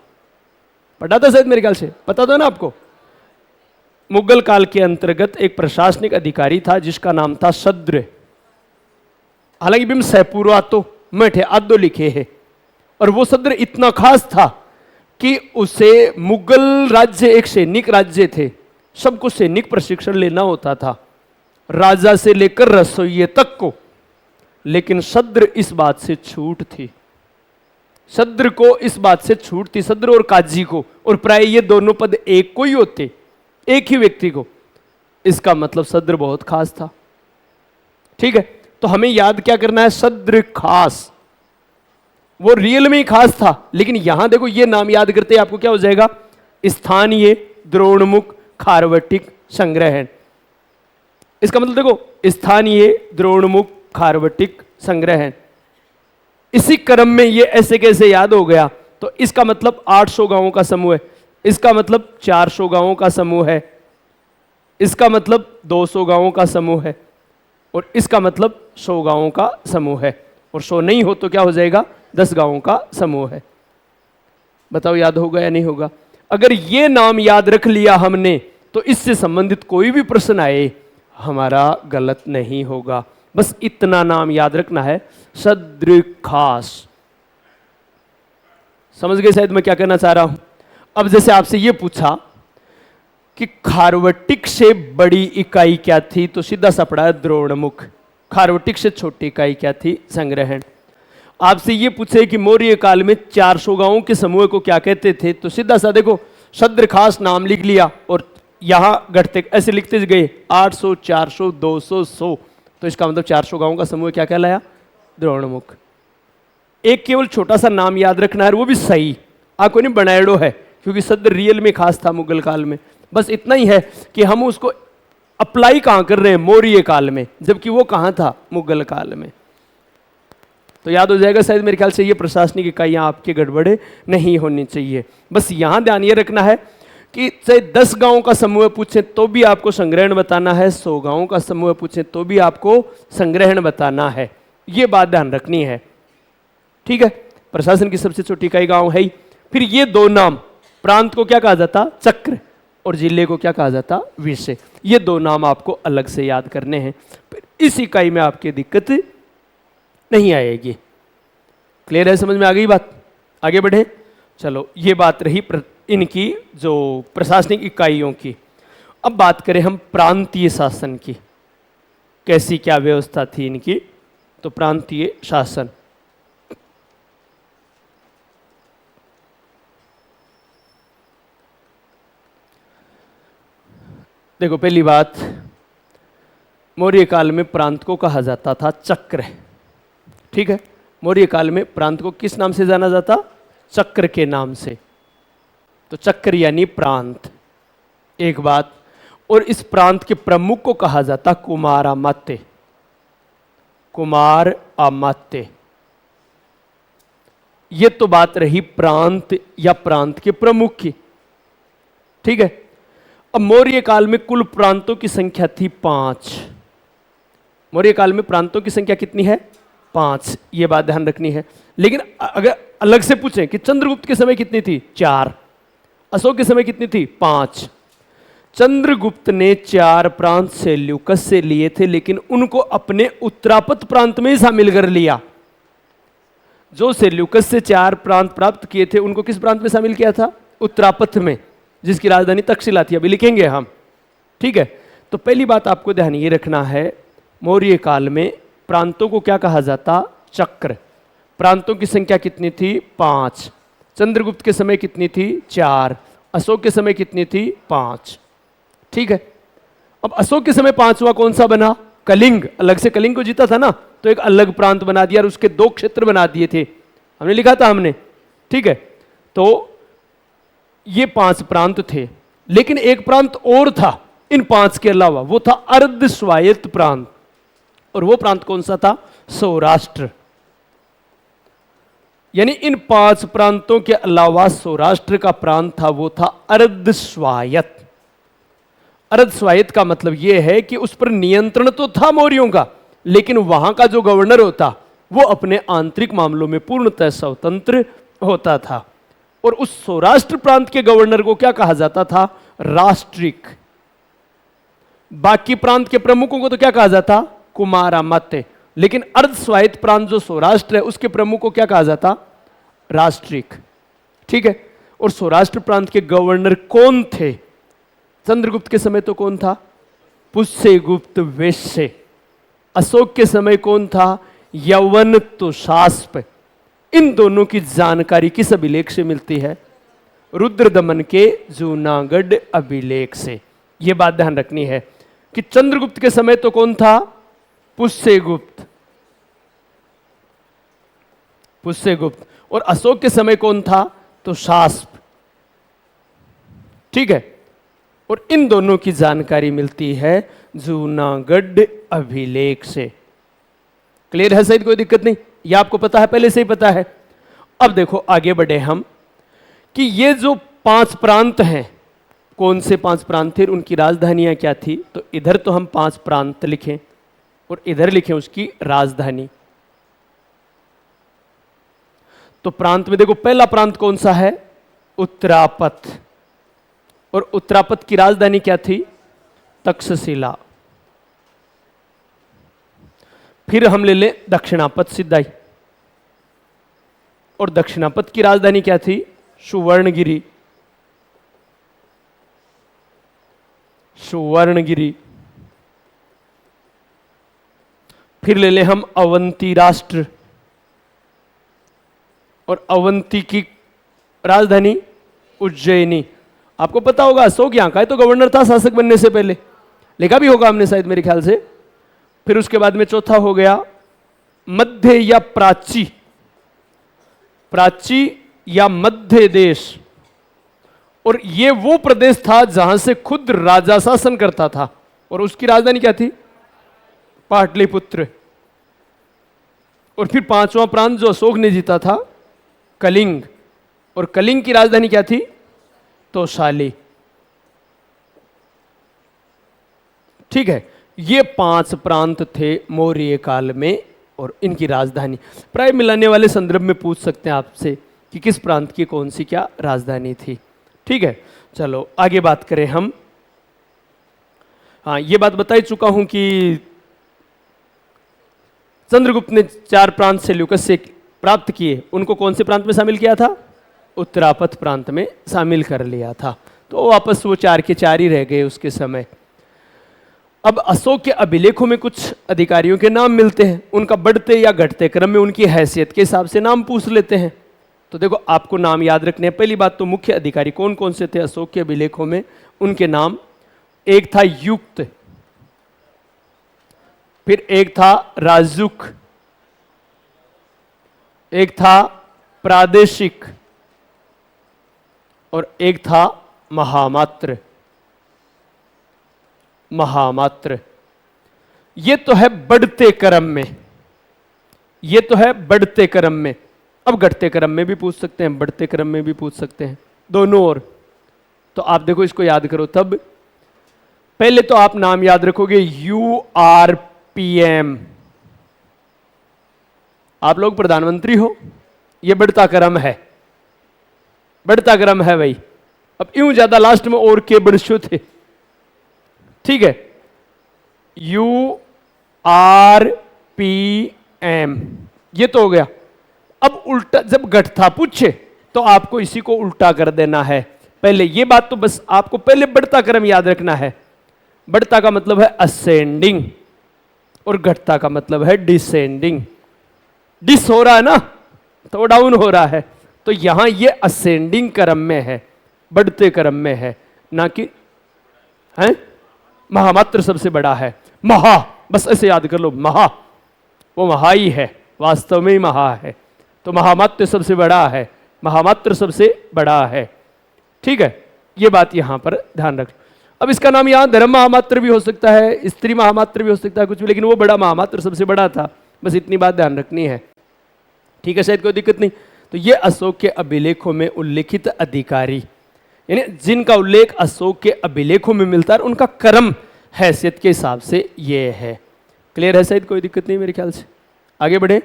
पढ़ा था शायद मेरे ख्याल से, पता था ना आपको? मुगल काल के अंतर्गत एक प्रशासनिक अधिकारी था जिसका नाम था सद्र। हालांकि बिम सहपूर्वा तो मठे आदो लिखे हैं, और वो सद्र इतना खास था कि उसे मुगल राज्य एक सैनिक राज्य थे, सबको सैनिक प्रशिक्षण लेना होता था, राजा से लेकर रसोइये तक को। लेकिन सद्र इस बात से छूट थी, सद्र को इस बात से छूट थी, सद्र और काजी को, और प्राय ये दोनों पद एक को ही होते, एक ही व्यक्ति को। इसका मतलब सद्र बहुत खास था। ठीक है, तो हमें याद क्या करना है? सद्र खास, वो रियल में ही खास था। लेकिन यहां देखो, ये नाम याद करते आपको क्या हो जाएगा? स्थानीय, द्रोणमुख, खारवटिक, संग्रहण। इसका मतलब देखो, स्थानीय, द्रोणमुख, खारवटिक, संग्रहण, इसी क्रम में ये ऐसे कैसे याद हो गया? तो इसका मतलब 800 गांवों का समूह है, इसका मतलब 400 गांवों का समूह है, इसका मतलब 200 गांवों का समूह है, और इसका मतलब 100 गांवों का समूह है। और 100 नहीं हो तो क्या हो जाएगा? 10 गांवों का समूह है। बताओ याद होगा या नहीं होगा? अगर ये नाम याद रख लिया हमने, तो इससे संबंधित कोई भी प्रश्न आए हमारा गलत नहीं होगा। बस इतना नाम याद रखना है, सद्र खास। समझ गए शायद मैं क्या कहना चाह रहा हूं? अब जैसे आपसे ये पूछा कि खारवटिक से बड़ी इकाई क्या थी, तो सीधा सा पड़ा है द्रोणमुख। खारवटिक से छोटी इकाई क्या थी? संग्रहण। आपसे ये पूछे कि मौर्य काल में 400 गांवों के समूह को क्या कहते थे, तो सीधा सा देखो, सद्र खास नाम लिख लिया, और यहां घटते ऐसे लिखते गए 800, 400, 200, 100, तो इसका मतलब 400 गांवों का समूह क्या कहलाया? द्रोणमुख। एक केवल छोटा सा नाम याद रखना है, वो भी सही, आपको नहीं बनाएड़ो है, क्योंकि सद्र रियल में खास था मुगल काल में। बस इतना ही है कि हम उसको अप्लाई कहां कर रहे हैं? मौर्य काल में, जबकि वो कहां था? मुगल काल में। तो याद हो जाएगा शायद मेरे ख्याल से। ये प्रशासनिक इकाइयां आपके गड़बड़े नहीं होनी चाहिए। बस यहां ध्यान ये रखना है कि चाहे 10 गांवों का समूह पूछे तो भी आपको संग्रहण बताना है, 100 गांवों का समूह पूछे तो भी आपको संग्रहण बताना है। ये बात ध्यान रखनी है। ठीक है, प्रशासन की सबसे छोटी इकाई गांव है ही। फिर ये दो नाम, प्रांत को क्या कहा जाता? चक्र, और जिले को क्या कहा जाता? विषय। ये दो नाम आपको अलग से याद करने हैं, फिर इस इकाई में आपकी दिक्कत नहीं आएगी। क्लियर है? समझ में आ गई बात? आगे बढ़े। चलो, ये बात रही इनकी जो प्रशासनिक इकाइयों की। अब बात करें हम प्रांतीय शासन की, कैसी क्या व्यवस्था थी इनकी। तो प्रांतीय शासन, देखो पहली बात, मौर्य काल में प्रांत को कहा जाता था चक्र। ठीक है। मौर्य काल में प्रांत को किस नाम से जाना जाता? चक्र के नाम से। तो चक्र यानी प्रांत, एक बात। और इस प्रांत के प्रमुख को कहा जाता कुमार अमात्य, कुमार अमात्य। ये तो बात रही प्रांत या प्रांत के प्रमुख की, ठीक है। अब मौर्य काल में कुल प्रांतों की संख्या थी 5। मौर्य काल में प्रांतों की संख्या कितनी है? 5। ये बात ध्यान रखनी है। लेकिन अगर अलग से पूछें कि चंद्रगुप्त के समय कितनी थी? 4। अशोक के समय कितनी थी? 5। चंद्रगुप्त ने 4 प्रांत सेल्यूकस से लिए थे, लेकिन उनको अपने उत्तरापथ प्रांत में ही शामिल कर लिया। जो सेल्यूकस से 4 प्रांत प्राप्त किए थे, उनको किस प्रांत में शामिल किया था? उत्तरापथ में, जिसकी राजधानी तक्षशिला थी। अभी लिखेंगे हम, ठीक है। तो पहली बात आपको ध्यान ये रखना है, मौर्य काल में प्रांतों को क्या कहा जाता? चक्र। प्रांतों की संख्या कितनी थी? 5। चंद्रगुप्त के समय कितनी थी? 4। अशोक के समय कितनी थी? 5। ठीक है। अब अशोक के समय 5वां कौन सा बना? कलिंग। अलग से कलिंग को जीता था ना, तो एक अलग प्रांत बना दिया और उसके 2 क्षेत्र बना दिए थे, हमने लिखा था हमने, ठीक है। तो ये 5 प्रांत थे, लेकिन एक प्रांत और था इन 5 के अलावा, वो था अर्ध स्वायत्त प्रांत। और वो प्रांत कौन सा था? सौराष्ट्र। यानी इन 5 प्रांतों के अलावा सौराष्ट्र का प्रांत था, वो था अर्ध स्वायत्त। अर्ध स्वायत्त का मतलब यह है कि उस पर नियंत्रण तो था मौर्यों का, लेकिन वहां का जो गवर्नर होता वो अपने आंतरिक मामलों में पूर्णतः स्वतंत्र होता था। और उस सौराष्ट्र प्रांत के गवर्नर को क्या कहा जाता था? राष्ट्रिक। बाकी प्रांत के प्रमुखों को तो क्या कहा जाता? कुमार अमात्य। लेकिन अर्ध स्वायत्त प्रांत जो सौराष्ट्र है, उसके प्रमुख को क्या कहा जाता? राष्ट्रिक, ठीक है। और सौराष्ट्र प्रांत के गवर्नर कौन थे? चंद्रगुप्त के समय तो कौन था? पुष्यगुप्त वैश्य। अशोक के समय कौन था? यवन तुषास्प। इन दोनों की जानकारी किस अभिलेख से मिलती है? रुद्रदमन के जूनागढ़ अभिलेख से। यह बात ध्यान रखनी है कि चंद्रगुप्त के समय तो कौन था? पुष्यगुप्त, पुष्यगुप्त। और अशोक के समय कौन था? तुषास्प, ठीक है। और इन दोनों की जानकारी मिलती है जूनागढ़ अभिलेख से। क्लियर है सही? कोई दिक्कत नहीं, यह आपको पता है, पहले से ही पता है। अब देखो आगे बढ़े हम कि ये जो 5 प्रांत हैं, कौन से 5 प्रांत थे, उनकी राजधानियां क्या थी? तो इधर तो हम 5 प्रांत लिखें और इधर लिखें उसकी राजधानी। तो प्रांत में देखो, पहला प्रांत कौन सा है? उत्तरापथ। और उत्तरापथ की राजधानी क्या थी? तक्षशिला। फिर हम ले लें दक्षिणापथ सिद्धाई, और दक्षिणापथ की राजधानी क्या थी? सुवर्णगिरी, सुवर्णगिरी। फिर ले लें हम अवंती राष्ट्र, और अवंती की राजधानी उज्जैनी। आपको पता होगा अशोक यहां का है, तो गवर्नर था शासक बनने से पहले, लिखा भी होगा हमने शायद, मेरे ख्याल से। फिर उसके बाद में चौथा हो गया मध्य या प्राची, प्राची या मध्य देश। और ये वो प्रदेश था जहां से खुद राजा शासन करता था, और उसकी राजधानी क्या थी? पाटलिपुत्र। और फिर 5वां प्रांत जो अशोक ने जीता था, कलिंग। और कलिंग की राजधानी क्या थी? तोशाली, ठीक है। ये 5 प्रांत थे मौर्य काल में, और इनकी राजधानी प्राय मिलाने वाले संदर्भ में पूछ सकते हैं आपसे कि किस प्रांत की कौन सी क्या राजधानी थी, ठीक है। चलो आगे बात करें हम। हाँ, ये बात बता ही चुका हूं कि चंद्रगुप्त ने 4 प्रांत सेल्यूकस से प्राप्त किए, उनको कौन से प्रांत में शामिल किया था? उत्तरापथ प्रांत में शामिल कर लिया था। तो वापस वो 4 के 4 ही रह गए उसके समय। अब अशोक के अभिलेखों में कुछ अधिकारियों के नाम मिलते हैं, उनका बढ़ते या घटते क्रम में उनकी हैसियत के हिसाब से नाम पूछ लेते हैं। तो देखो आपको नाम याद रखने हैं। पहली बात तो मुख्य अधिकारी कौन कौन से थे अशोक के अभिलेखों में, उनके नाम। एक था युक्त, फिर एक था राजुक, एक था प्रादेशिक और एक था महामात्र। महामात्र ये तो है बढ़ते क्रम में, ये तो है बढ़ते क्रम में। अब घटते क्रम में भी पूछ सकते हैं, बढ़ते क्रम में भी पूछ सकते हैं, दोनों ओर। तो आप देखो इसको याद करो। तब पहले तो आप नाम याद रखोगे URPM। आप लोग प्रधानमंत्री हो, ये बढ़ता क्रम है, बढ़ता क्रम है भाई। अब यूं ज्यादा लास्ट में और के बढ़शु थे, ठीक है। URPM ये तो हो गया। अब उल्टा जब घटता पूछे तो आपको इसी को उल्टा कर देना है। पहले ये बात तो बस आपको पहले बढ़ता क्रम याद रखना है। बढ़ता का मतलब है असेंडिंग और घटता का मतलब है डिसेंडिंग। डिस हो रहा है ना, तो डाउन हो रहा है, तो यहां ये असेंडिंग क्रम में है, बढ़ते क्रम में है, ना कि है। महामात्र सबसे बड़ा है। महा, बस ऐसे याद कर लो, महा वो महा ही है, वास्तव में ही महा है। तो महामात्र सबसे बड़ा है, महामात्र सबसे बड़ा है, ठीक है। ये बात यहां पर ध्यान रख। अब इसका नाम यहां धर्म महामात्र भी हो सकता है, स्त्री महामात्र भी हो सकता है, कुछ भी, लेकिन वो बड़ा महामात्र सबसे बड़ा था। बस इतनी बात ध्यान रखनी है, ठीक है। शायद कोई दिक्कत नहीं। तो ये अशोक के अभिलेखों में उल्लेखित अधिकारी, यानी जिनका उल्लेख अशोक के अभिलेखों में मिलता है, उनका क्रम हैसियत के हिसाब से ये है। क्लियर है? शायद कोई दिक्कत नहीं मेरे ख्याल से। आगे बढ़े,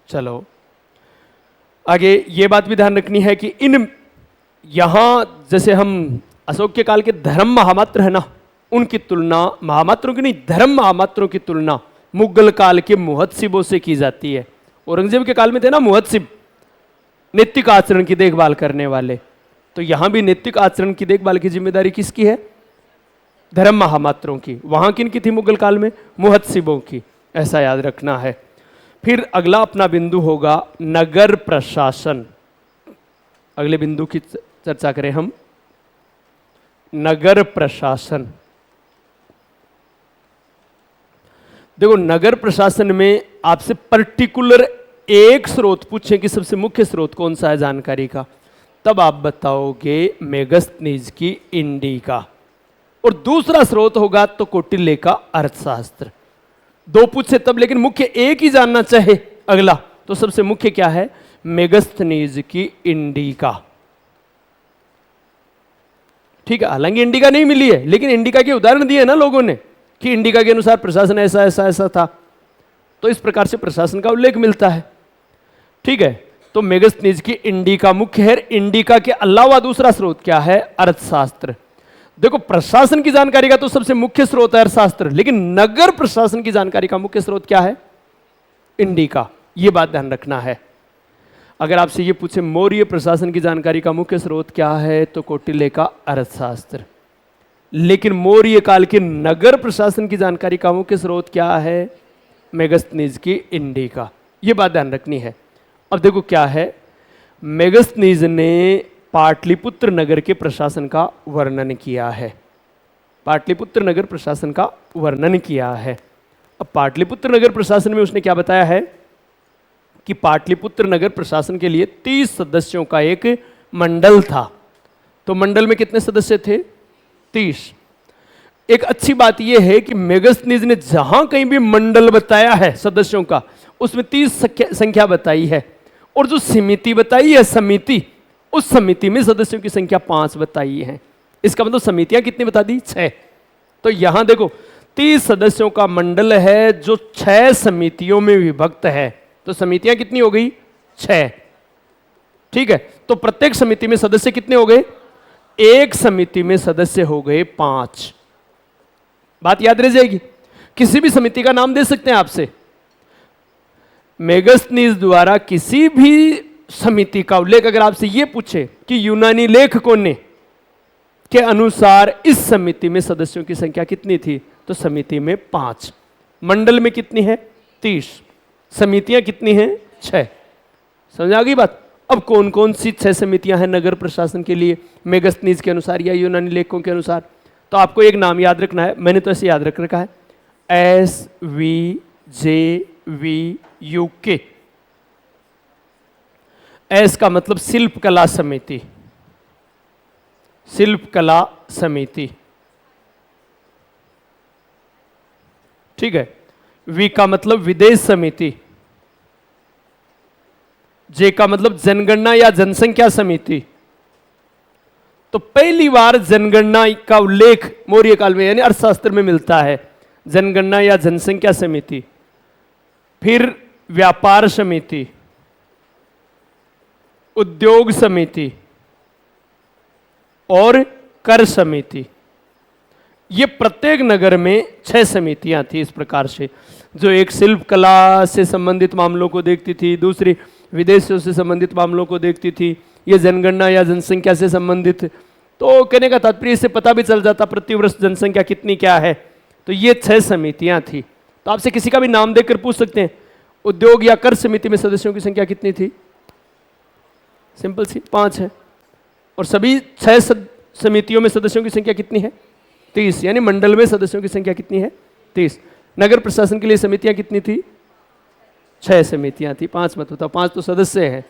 चलो आगे। ये बात भी ध्यान रखनी है कि इन यहां जैसे हम अशोक के काल के धर्म महामात्र है ना, उनकी तुलना महामात्रों की नहीं, धर्म महामात्रों की तुलना मुगल काल के मुहत्सिबों से की जाती है। औरंगजेब के काल में थे ना मुहत्सिब, नैतिक आचरण की देखभाल करने वाले। तो यहां भी नैतिक आचरण की देखभाल की जिम्मेदारी किसकी है? धर्म महामात्रों की। वहां किन की थी मुगल काल में? मुहत्सिबों की। ऐसा याद रखना है। फिर अगला अपना बिंदु होगा नगर प्रशासन। अगले बिंदु की चर्चा करें हम, नगर प्रशासन। देखो नगर प्रशासन में आपसे पर्टिकुलर एक स्रोत पूछे कि सबसे मुख्य स्रोत कौन सा है जानकारी का, तब आप बताओगे मेगस्थनीज की इंडिका, और दूसरा स्रोत होगा तो कौटिल्य का अर्थशास्त्र। दो पूछे तब, लेकिन मुख्य एक ही जानना चाहे अगला, तो सबसे मुख्य क्या है? मेगस्थनीज की इंडिका, ठीक है। हालांकि इंडिका नहीं मिली है, लेकिन इंडिका के उदाहरण दिए ना लोगों ने कि इंडिका के अनुसार प्रशासन ऐसा ऐसा ऐसा था, तो इस प्रकार से प्रशासन का उल्लेख मिलता है, ठीक है। तो मेगस्थनीज की इंडिका मुख्य है। इंडिका के अलावा दूसरा स्रोत क्या है? अर्थशास्त्र। देखो प्रशासन की जानकारी का तो सबसे मुख्य स्रोत है अर्थशास्त्र, लेकिन नगर प्रशासन की जानकारी का मुख्य स्रोत क्या है? इंडिका। ये बात ध्यान रखना है। अगर आपसे ये पूछे मौर्य प्रशासन की जानकारी का मुख्य स्रोत क्या है, तो कौटिल्य का अर्थशास्त्र। लेकिन मौर्य काल के नगर प्रशासन की जानकारी का मुख्य स्रोत क्या है? मेगस्थनीज की इंडिका। ये बात ध्यान रखनी है। अब देखो क्या है, मेगस्थनीज ने पाटलिपुत्र नगर के प्रशासन का वर्णन किया है। पाटलिपुत्र नगर प्रशासन का वर्णन किया है। अब पाटलिपुत्र नगर प्रशासन में उसने क्या बताया है कि पाटलिपुत्र नगर प्रशासन के लिए 30 सदस्यों का एक मंडल था। तो मंडल में कितने सदस्य थे? 30। एक अच्छी बात यह है कि मेगस्थनीज ने जहां कहीं भी मंडल बताया है सदस्यों का, उसमें 30 संख्या बताई है, और जो समिति बताई है समिति, उस समिति में सदस्यों की संख्या 5 बताई है। इसका मतलब समितियां कितनी बता दी? 6। तो यहां देखो 30 सदस्यों का मंडल है जो 6 समितियों में विभक्त है। तो समितियां कितनी हो गई? 6, ठीक है। तो प्रत्येक समिति में सदस्य कितने हो गए? एक समिति में सदस्य हो गए 5। बात याद रह जाएगी। किसी भी समिति का नाम दे सकते हैं आपसे। मेगस्थनीज द्वारा किसी भी समिति का उल्लेख अगर आपसे यह पूछे कि यूनानी लेखकों ने के अनुसार इस समिति में सदस्यों की संख्या कितनी थी, तो समिति में 5। मंडल में कितनी है? 30। समितियां कितनी हैं? 6। समझ आ गई बात? अब कौन कौन सी 6 समितियां हैं नगर प्रशासन के लिए मेगस्थनीज के अनुसार या यूनानी लेखकों के अनुसार? तो आपको एक नाम याद रखना है, मैंने तो ऐसे याद रख रखा है, SVJVUK। एस का मतलब शिल्प कला समिति, शिल्प कला समिति, ठीक है। वी का मतलब विदेश समिति, जे का मतलब जनगणना या जनसंख्या समिति। तो पहली बार जनगणना का उल्लेख मौर्य काल में यानी अर्थशास्त्र में मिलता है, जनगणना या जनसंख्या समिति। फिर व्यापार समिति, उद्योग समिति और कर समिति। ये प्रत्येक नगर में 6 समितियां थी इस प्रकार से, जो एक शिल्प कला से संबंधित मामलों को देखती थी, दूसरी विदेशों से संबंधित मामलों को देखती थी, ये जनगणना या जनसंख्या से संबंधित। तो कहने का तात्पर्य इससे पता भी चल जाता प्रतिवर्ष जनसंख्या कितनी क्या है। तो ये 6 समितियां थी। तो आपसे किसी का भी नाम देकर पूछ सकते हैं, उद्योग या कर समिति में सदस्यों की संख्या कितनी थी? सिंपल सी 5 है। और सभी 6 समितियों में सदस्यों की संख्या कितनी है? 30। यानी मंडल में सदस्यों की संख्या कितनी है? 30। नगर प्रशासन के लिए समितियां कितनी थी? 6 समितियां थी। 5 मत बताओ, 5 तो सदस्य हैं,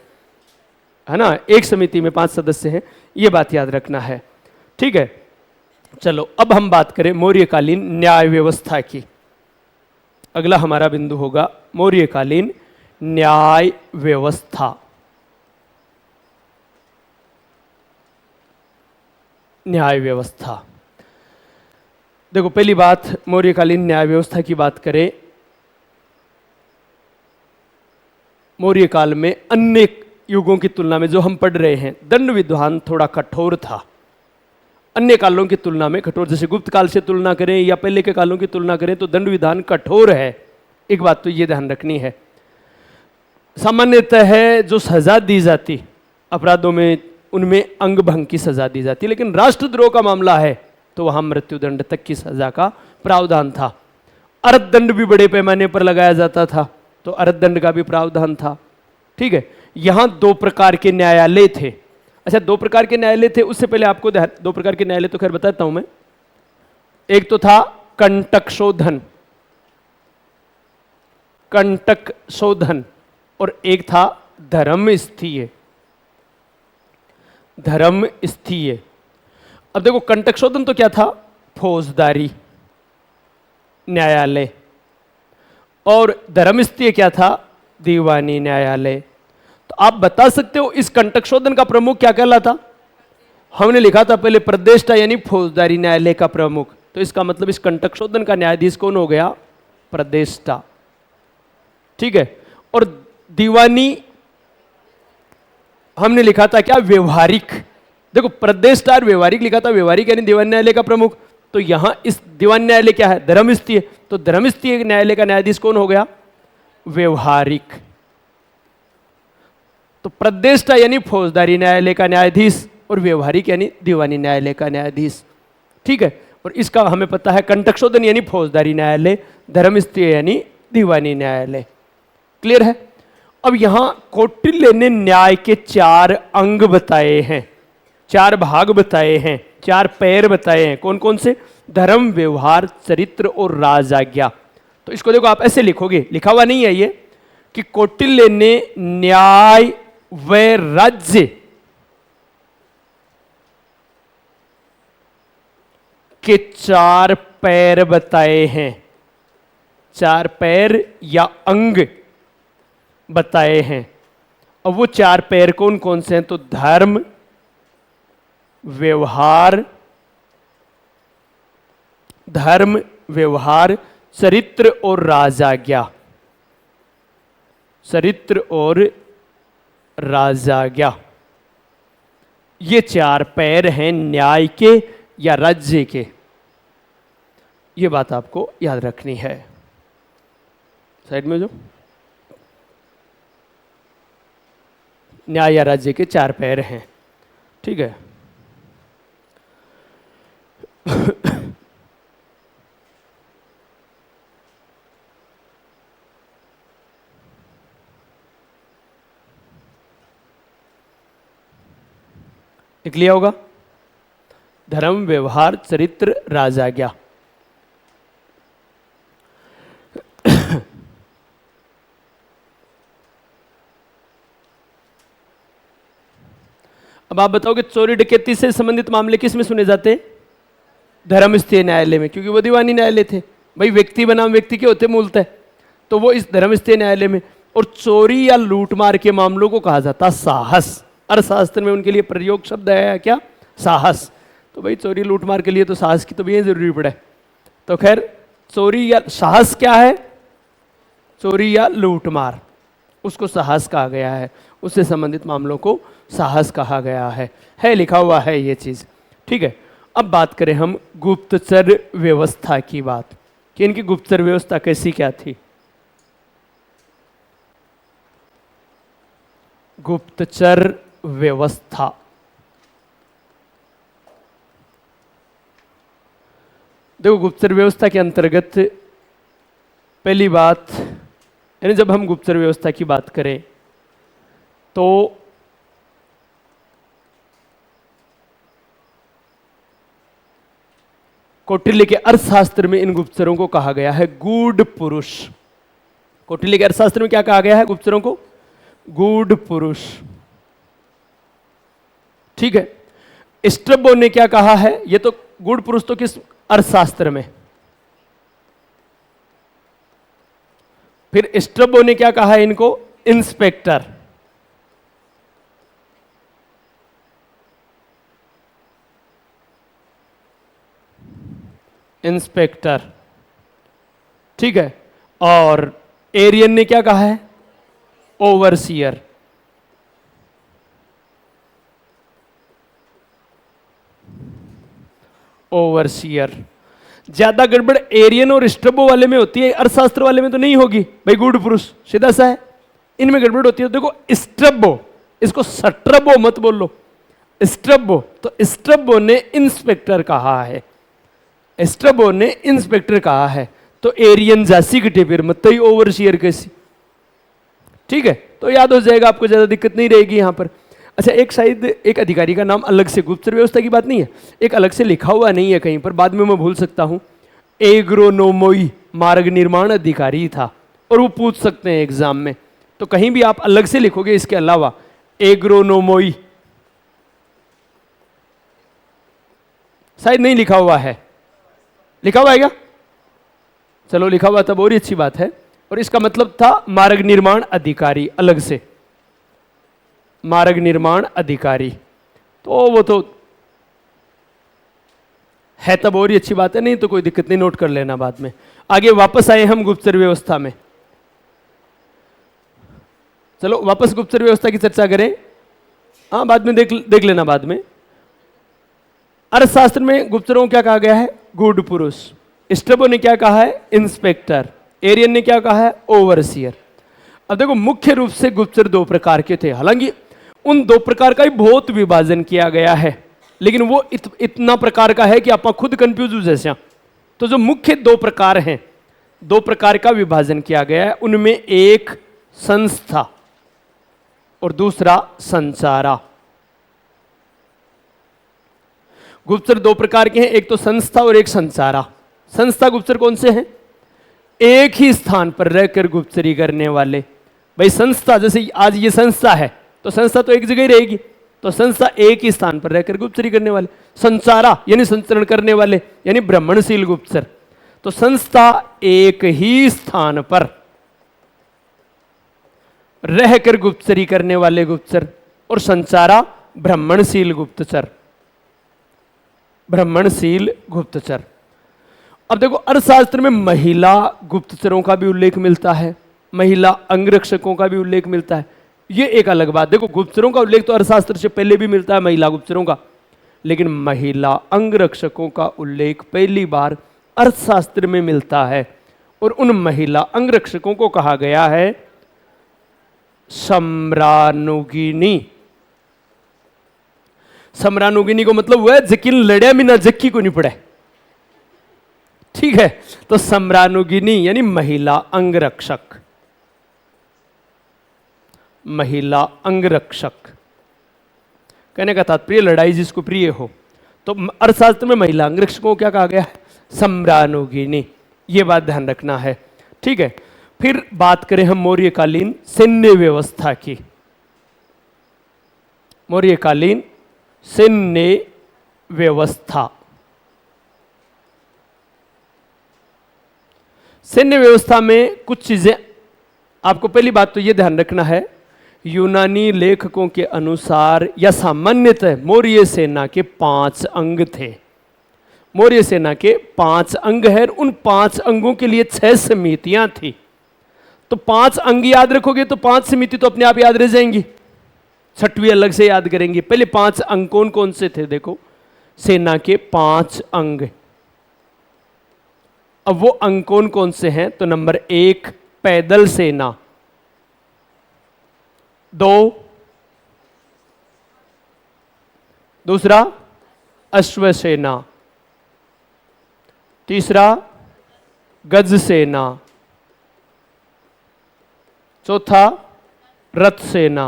है ना। एक समिति में 5 सदस्य हैं, ये बात याद रखना है, ठीक है। चलो अब हम बात करें मौर्यकालीन न्याय व्यवस्था की। अगला हमारा बिंदु होगा मौर्यकालीन न्याय व्यवस्था। न्याय व्यवस्था, देखो पहली बात, मौर्यकालीन न्याय व्यवस्था की बात करें, मौर्य काल में अन्य युगों की तुलना में जो हम पढ़ रहे हैं, दंड विधान थोड़ा कठोर था, अन्य कालों की तुलना में कठोर। जैसे गुप्त काल से तुलना करें या पहले के कालों की तुलना करें तो दंड विधान कठोर है। एक बात तो ये ध्यान रखनी है, सामान्यतः है जो सजा दी जाती अपराधों में, उनमें अंग भंग की सजा दी जाती, लेकिन राष्ट्रद्रोह का मामला है तो वहां मृत्युदंड तक की सजा का प्रावधान था। अर्थदंड भी बड़े पैमाने पर लगाया जाता था, तो अर्थदंड का भी प्रावधान था, ठीक है। यहां 2 प्रकार के न्यायालय थे। अच्छा, 2 प्रकार के न्यायालय थे, उससे पहले आपको 2 प्रकार के न्यायालय तो खैर बताता हूं मैं। एक तो था कंटक शोधन, कंटक शोधन, और एक था धर्म स्थीय, धर्म स्थीय। अब देखो कंटक शोधन तो क्या था? फौजदारी न्यायालय। और धर्म स्थीय क्या था? दीवानी न्यायालय। तो आप बता सकते हो इस कंटक शोधन का प्रमुख क्या कहलाता? हमने लिखा था पहले प्रदेष्टा यानी फौजदारी न्यायालय का प्रमुख, तो इसका मतलब इस कंटक शोधन का न्यायाधीश कौन हो गया? प्रदेष्टा, ठीक है। और दीवानी हमने लिखा था क्या? व्यवहारिक। देखो प्रदेष्टा और व्यवहारिक लिखा था, व्यवहारिक यानी दीवानी न्यायालय का प्रमुख। तो यहां इस दीवानी न्यायालय क्या है? धर्मस्थीय। तो धर्मस्थीय न्यायालय का न्यायाधीश कौन हो गया? व्यवहारिक। तो प्रदेष्टा यानी फौजदारी न्यायालय का न्यायाधीश और व्यवहारिक यानी दीवानी न्यायालय का न्यायाधीश, ठीक है। और इसका हमें पता है कंटक शोधन यानी फौजदारी न्यायालय, धर्मस्थीय यानी दीवानी न्यायालय। क्लियर है? अब यहां कौटिल्य ने न्याय के 4 अंग बताए हैं, 4 भाग बताए हैं, 4 पैर बताए हैं। कौन कौन से? धर्म, व्यवहार, चरित्र और राजआज्ञा। तो इसको देखो आप ऐसे लिखोगे, लिखा हुआ नहीं है ये, कि कौटिल्य ने न्याय व राज्य के 4 पैर बताए हैं, 4 पैर या अंग बताए हैं। अब वो 4 पैर कौन कौन से हैं? तो धर्म, व्यवहार, धर्म, व्यवहार, चरित्र और राजआज्ञा, चरित्र और राजआज्ञा। ये 4 पैर हैं न्याय के या राज्य के। ये बात आपको याद रखनी है। साइड में जो न्याय या राज्य के 4 पैर हैं, ठीक है। लिख लिया होगा? धर्म, व्यवहार, चरित्र, राजआज्ञा। अब आप बताओगे चोरी डकैती से संबंधित मामले किस में सुने जाते हैं? धर्मस्थीय न्यायालय में, क्योंकि वो दीवानी न्यायालय थे भाई, व्यक्ति बनाम व्यक्ति के होते मूलतः, तो वो इस धर्मस्थीय न्यायालय में। और चोरी या लूटमार के मामलों को कहा जाता साहस। अर्थशास्त्र में उनके लिए प्रयोग शब्द है क्या? साहस। तो भाई चोरी लूटमार के लिए तो साहस की तो भी जरूरी पड़े। तो खैर चोरी या साहस क्या है? चोरी या लूटमार, उसको साहस कहा गया है, उससे संबंधित मामलों को साहस कहा गया है लिखा हुआ है ये चीज। ठीक है, अब बात करें हम गुप्तचर व्यवस्था की बात, कि इनकी गुप्तचर व्यवस्था कैसी क्या थी। गुप्तचर व्यवस्था, देखो गुप्तचर व्यवस्था के अंतर्गत पहली बात, यानी जब हम गुप्तचर व्यवस्था की बात करें तो कौटिल्य के अर्थशास्त्र में इन गुप्तचरों को कहा गया है गूढ़ पुरुष। कौटिल्य के अर्थशास्त्र में क्या कहा गया है गुप्तचरों को? गूढ़ पुरुष। ठीक है, स्ट्रैबो ने क्या कहा है? ये तो गूढ़ पुरुष तो किस अर्थशास्त्र में, फिर स्ट्रैबो ने क्या कहा है इनको? इंस्पेक्टर। इंस्पेक्टर, ठीक है। और एरियन ने क्या कहा है? ओवरसियर। ओवरसियर। ज्यादा गड़बड़ एरियन और स्ट्रबो वाले में होती है, अर्थशास्त्र वाले में तो नहीं होगी भाई, गूढ़ पुरुष सीधा सा है, इनमें गड़बड़ होती है। देखो स्ट्रबो, इसको सट्रबो मत बोलो, स्ट्रबो। तो स्ट्रबो ने इंस्पेक्टर कहा है, स्ट्रबो ने इंस्पेक्टर कहा है, तो एरियन जासी कटे फिर मत ही ओवरसियर कैसी। ठीक है, तो याद हो जाएगा आपको, ज्यादा दिक्कत नहीं रहेगी यहां पर। अच्छा, एक शायद एक अधिकारी का नाम अलग से, गुप्तचर व्यवस्था की बात नहीं है, एक अलग से लिखा हुआ नहीं है कहीं पर, बाद में मैं भूल सकता हूं। एग्रोनोमोई मार्ग निर्माण अधिकारी था, और वो पूछ सकते हैं एग्जाम में, तो कहीं भी आप अलग से लिखोगे इसके अलावा एग्रोनोमोई, शायद नहीं लिखा हुआ है। लिखा हुआ है क्या? चलो लिखा हुआ तब और ही अच्छी बात है। और इसका मतलब था मार्ग निर्माण अधिकारी, अलग से मार्ग निर्माण अधिकारी, तो वो तो है तब और ही अच्छी बात है, नहीं तो कोई दिक्कत नहीं, नोट कर लेना बाद में। आगे वापस आए हम गुप्तचर व्यवस्था में। चलो वापस गुप्तचर व्यवस्था की चर्चा करें, हाँ बाद में देख लेना बाद में। अर्थशास्त्र में गुप्तचरों को क्या कहा गया है? गूढ़ पुरुष। स्ट्रैबो ने क्या कहा है? इंस्पेक्टर। एरियन ने क्या कहा है? ओवरसियर। अब देखो मुख्य रूप से गुप्तचर दो प्रकार के थे, हालांकि उन दो प्रकार का ही बहुत विभाजन किया गया है, लेकिन वो इतना प्रकार का है कि आप खुद कंफ्यूज हो जैसा। तो जो मुख्य दो प्रकार हैं, दो प्रकार का विभाजन किया गया है, उनमें एक संस्था और दूसरा संचारा। गुप्तचर दो प्रकार के हैं, एक तो संस्था और एक संचारा। संस्था गुप्तचर कौन से हैं? एक ही स्थान पर रहकर गुप्तचरी करने वाले। भाई संस्था, जैसे आज ये संस्था है तो संस्था तो एक जगह ही रहेगी, तो संस्था एक ही स्थान पर रहकर गुप्तचरी करने वाले। संचारा यानी संचरण करने वाले, यानी ब्राह्मणशील गुप्तचर। तो संस्था एक ही स्थान पर रहकर गुप्तचरी करने वाले गुप्तचर, और संचारा ब्राह्मणशील गुप्तचर। ब्राह्मणशील गुप्तचर। अब देखो अर्थशास्त्र में महिला गुप्तचरों का भी उल्लेख मिलता है, महिला अंगरक्षकों का भी उल्लेख मिलता है, ये एक अलग बात। देखो गुप्तचरों का उल्लेख तो अर्थशास्त्र से पहले भी मिलता है, महिला गुप्तचरों का, लेकिन महिला अंगरक्षकों का उल्लेख पहली बार अर्थशास्त्र में मिलता है, और उन महिला अंगरक्षकों को कहा गया है सम्रानुगिनी। सम्रानुगिनी को मतलब हुआ है जकिन लड़िया बिना जक्की को नहीं पड़े। ठीक है, तो सम्रानुगिनी यानी महिला अंगरक्षक। महिला अंगरक्षक कहने का तात्पर्य लड़ाई जिसको प्रिय हो। तो अर्थशास्त्र में महिला अंगरक्षकों को क्या कहा गया है? सम्रानुगिनी। ये बात ध्यान रखना है। ठीक है, फिर बात करें हम मौर्यकालीन सैन्य व्यवस्था की। मौर्यकालीन सैन्य व्यवस्था। सैन्य व्यवस्था में कुछ चीजें आपको, पहली बात तो यह ध्यान रखना है, यूनानी लेखकों के अनुसार या सामान्यतः मौर्य सेना के 5 अंग थे। मौर्य सेना के 5 अंग है, उन 5 अंगों के लिए 6 समितियां थी। तो 5 अंग याद रखोगे तो 5 समिति तो अपने आप याद रह जाएंगी, 6वीं अलग से याद करेंगे। पहले 5 अंग कौन कौन से थे देखो, सेना के 5 अंग। अब वो अंग कौन कौन से हैं, तो नंबर 1 पैदल सेना, 2 दूसरा अश्व सेना, तीसरा गज सेना, चौथा रथ सेना,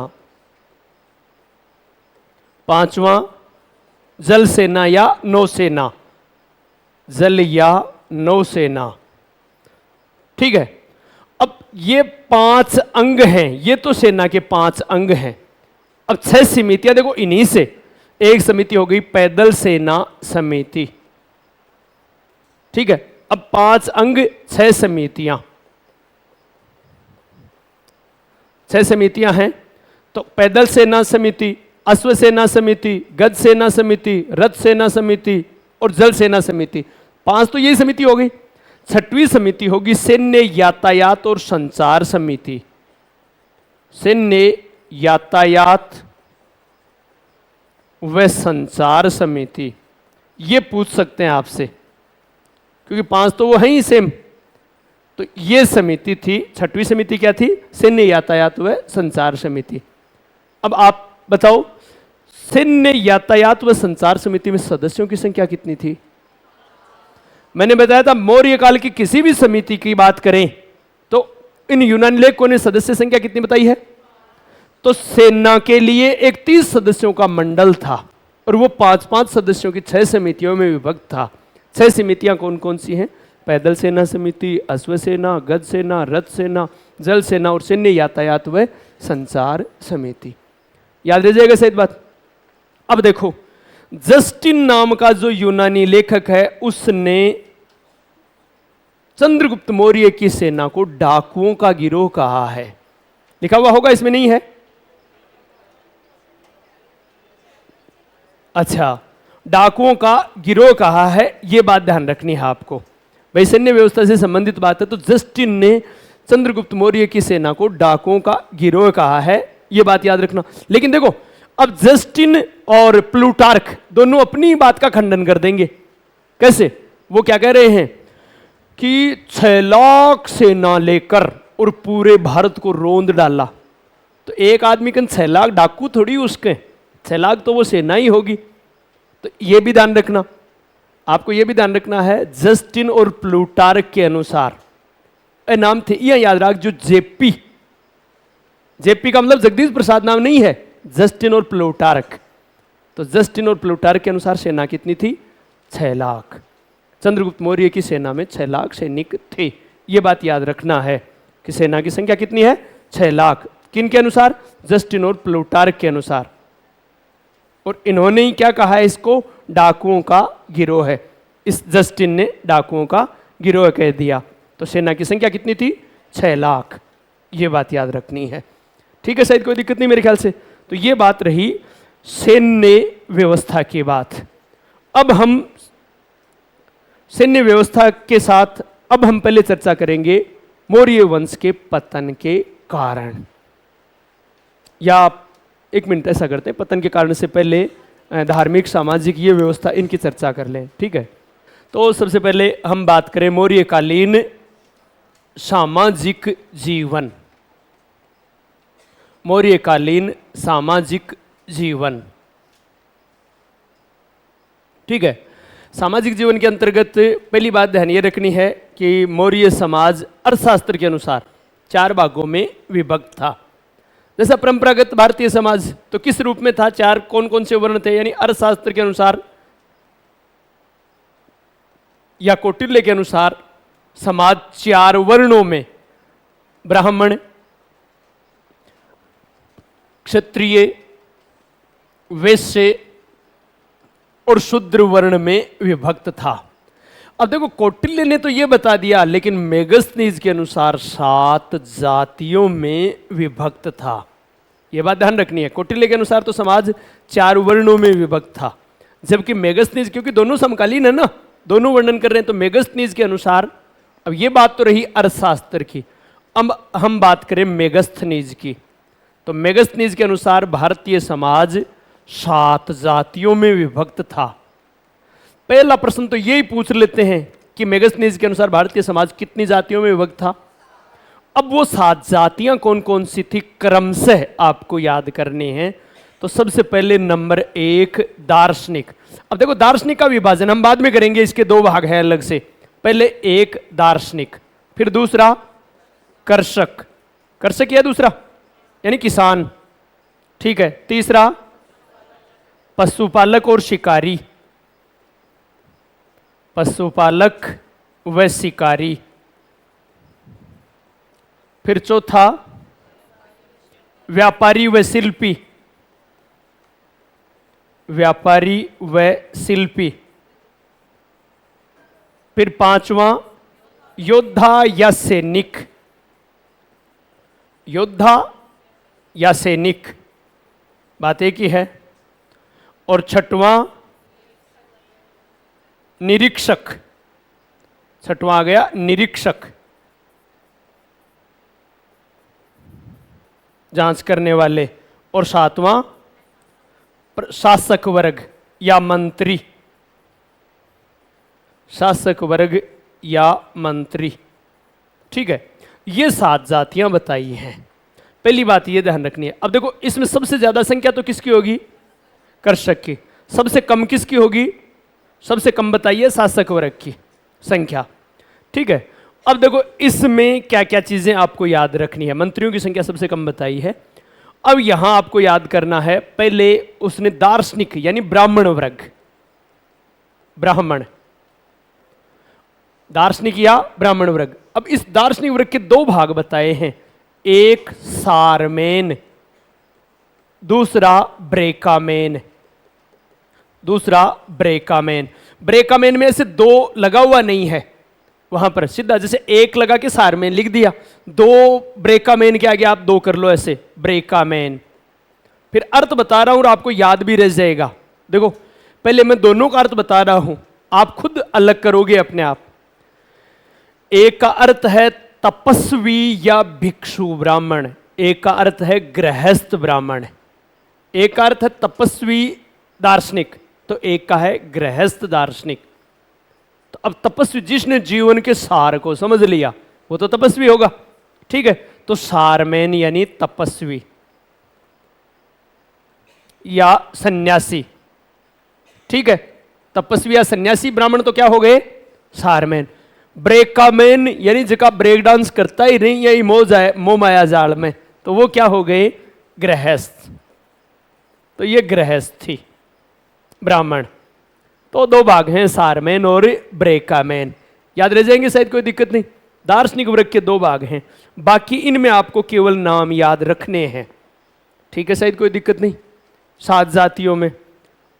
5वां जल सेना या नौसेना, जल या नौसेना। ठीक है, अब ये 5 अंग हैं, ये तो सेना के 5 अंग हैं। अब 6 समितियां देखो, इन्हीं से एक समिति हो गई पैदल सेना समिति। ठीक है, अब 5 अंग 6 समितियां, 6 समितियां हैं। तो पैदल सेना समिति, अश्व सेना समिति, गज सेना समिति, रथ सेना समिति और जल सेना समिति, 5 तो यही समिति हो गई। 6वीं समिति होगी सैन्य यातायात और संचार समिति। सैन्य यातायात व संचार समिति, ये पूछ सकते हैं आपसे, क्योंकि 5 तो वो हैं ही सेम। तो ये समिति थी, 6वीं समिति क्या थी, सैन्य यातायात व संचार समिति। अब आप बताओ, सैन्य यातायात व संचार समिति में सदस्यों की संख्या कितनी थी? मैंने बताया था मौर्य काल की किसी भी समिति की बात करें तो इन यूनानी लेखकों ने सदस्य संख्या कितनी बताई है? तो सेना के लिए एक 30 सदस्यों का मंडल था और वो 5-5 सदस्यों की 6 समितियों में विभक्त था। 6 समितियां कौन कौन सी हैं? पैदल सेना समिति, अश्व सेना, गज सेना, रथ सेना, जल सेना और सैन्य यातायात व संचार समिति। याद रह जाएगा सही बात। अब देखो, जस्टिन नाम का जो यूनानी लेखक है उसने चंद्रगुप्त मौर्य की सेना को डाकुओं का गिरोह कहा है। लिखा हुआ होगा, इसमें नहीं है? अच्छा, डाकुओं का गिरोह कहा है, यह बात ध्यान रखनी है आपको। भाई सैन्य व्यवस्था से संबंधित बात है, तो जस्टिन ने चंद्रगुप्त मौर्य की सेना को डाकुओं का गिरोह कहा है, यह बात याद रखना। लेकिन देखो, अब जस्टिन और प्लूटार्क दोनों अपनी बात का खंडन कर देंगे। कैसे? वो क्या कह रहे हैं कि 6 लाख सेना लेकर और पूरे भारत को रोंद डाला। तो एक आदमी के 6 लाख डाकू थोड़ी, उसके 6 लाख तो वो सेना ही होगी। तो ये भी ध्यान रखना, आपको ये भी ध्यान रखना है। जस्टिन और प्लूटार्क के अनुसार नाम थे, यह याद रख, जो जेपी, जेपी का मतलब जगदीश प्रसाद नाम नहीं है, जस्टिन और प्लूटार्क। तो जस्टिन और प्लूटार्क के अनुसार सेना कितनी थी? 6 लाख। चंद्रगुप्त मौर्य की सेना में 6 लाख सैनिक थे। यह बात याद रखना है कि सेना की संख्या कितनी है? 6 लाख। किन के अनुसार? जस्टिन और प्लूटार्क के अनुसार। और इन्होंने ही क्या कहा है इसको? डाकुओं का गिरोह है। इस जस्टिन ने डाकुओं का गिरोह कह दिया। तो सेना की संख्या कितनी थी? 6 लाख। ये बात याद रखनी है। ठीक है, शायद कोई दिक्कत नहीं मेरे ख्याल से। तो ये बात रही सैन्य व्यवस्था की बात। अब हम सैन्य व्यवस्था के साथ अब हम पहले चर्चा करेंगे मौर्य वंश के पतन के कारण। या आप एक मिनट ऐसा करते हैं, पतन के कारण से पहले धार्मिक सामाजिक ये व्यवस्था, इनकी चर्चा कर लें। ठीक है, तो सबसे पहले हम बात करें मौर्यकालीन सामाजिक जीवन। मौर्यकालीन सामाजिक जीवन। ठीक है, सामाजिक जीवन के अंतर्गत पहली बात ध्यान ये रखनी है कि मौर्य समाज अर्थशास्त्र के अनुसार 4 भागों में विभक्त था। जैसा परंपरागत भारतीय समाज तो किस रूप में था? 4 कौन कौन से वर्ण थे? यानी अर्थशास्त्र के अनुसार या कौटिल्य के अनुसार समाज 4 वर्णों में, ब्राह्मण, क्षत्रिय, वैश्य और शूद्र वर्ण में विभक्त था। अब देखो कौटिल्य ने तो ये बता दिया, लेकिन मेगस्थनीज के अनुसार 7 जातियों में विभक्त था। ये बात ध्यान रखनी है। कौटिल्य के अनुसार तो समाज 4 वर्णों में विभक्त था, जबकि मेगस्थनीज, क्योंकि दोनों समकालीन है ना, दोनों वर्णन कर रहे हैं, तो मेगस्थनीज के अनुसार, अब ये बात तो रही अर्थशास्त्र की, अब हम बात करें मेगस्थनीज की। तो मेगस्थनीज के अनुसार भारतीय समाज 7 जातियों में विभक्त था। पहला प्रश्न तो यही पूछ लेते हैं कि मेगस्थनीज के अनुसार भारतीय समाज कितनी जातियों में विभक्त था। अब वो 7 जातियां कौन कौन सी थी, क्रमशः आपको याद करनी है। तो सबसे पहले नंबर 1 दार्शनिक। अब देखो दार्शनिक का विभाजन हम बाद में करेंगे, इसके 2 भाग हैं अलग से। पहले 1 दार्शनिक, फिर दूसरा कर्षक, कर्षक या दूसरा यानी किसान, ठीक है। तीसरा पशुपालक और शिकारी, पशुपालक व शिकारी। फिर चौथा व्यापारी व शिल्पी, व्यापारी व शिल्पी। फिर 5वां योद्धा या सैनिक, योद्धा या सैनिक, बात एक ही है। और 6वां निरीक्षक, 6वां आ गया निरीक्षक, जांच करने वाले। और 7वां शासक वर्ग या मंत्री, शासक वर्ग या मंत्री, ठीक है। ये 7 जातियां बताई हैं। पहली बात ये ध्यान रखनी है। अब देखो इसमें सबसे ज्यादा संख्या तो किसकी होगी, कर्षक की। सबसे कम किसकी होगी, सबसे कम बताइए शासक वर्ग की संख्या, ठीक है। अब देखो इसमें क्या क्या चीजें आपको याद रखनी है। मंत्रियों की संख्या सबसे कम बताई है। अब यहां आपको याद करना है, पहले उसने दार्शनिक यानी ब्राह्मण वर्ग, ब्राह्मण, दार्शनिक या ब्राह्मण वर्ग। अब इस दार्शनिक वर्ग के 2 भाग बताए हैं, एक सारमेन, दूसरा ब्रेकामेन, दूसरा ब्रेकामेन। ब्रेकामेन में से 2 लगा हुआ नहीं है वहां पर, सीधा जैसे 1 लगा के सारमेन लिख दिया, 2 ब्रेकामेन के आगे आप 2 कर लो, ऐसे ब्रेकामेन। फिर अर्थ बता रहा हूं और आपको याद भी रह जाएगा। देखो पहले मैं दोनों का अर्थ बता रहा हूं, आप खुद अलग करोगे अपने आप। एक का अर्थ है तपस्वी या भिक्षु ब्राह्मण, एक का अर्थ है गृहस्थ ब्राह्मण। एक का अर्थ है तपस्वी दार्शनिक, तो एक का है गृहस्थ दार्शनिक। तो अब तपस्वी जिसने जीवन के सार को समझ लिया वो तो तपस्वी होगा, ठीक है। तो सारमेन यानी तपस्वी या सन्यासी, ठीक है। तपस्वी या सन्यासी ब्राह्मण तो क्या हो गए, सारमेन। ब्रेकामेन यानी जिसका ब्रेक डांस करता ही नहीं यही मोह माया जाल में, तो वो क्या हो गए, गृहस्थ। तो ये गृहस्थ थी ब्राह्मण। तो 2 भाग हैं, सारमेन और ब्रेकामेन, याद रह जाएंगे शायद, कोई दिक्कत नहीं। दार्शनिक वर्ग के 2 भाग हैं, बाकी इनमें आपको केवल नाम याद रखने हैं, ठीक है, शायद कोई दिक्कत नहीं 7 जातियों में।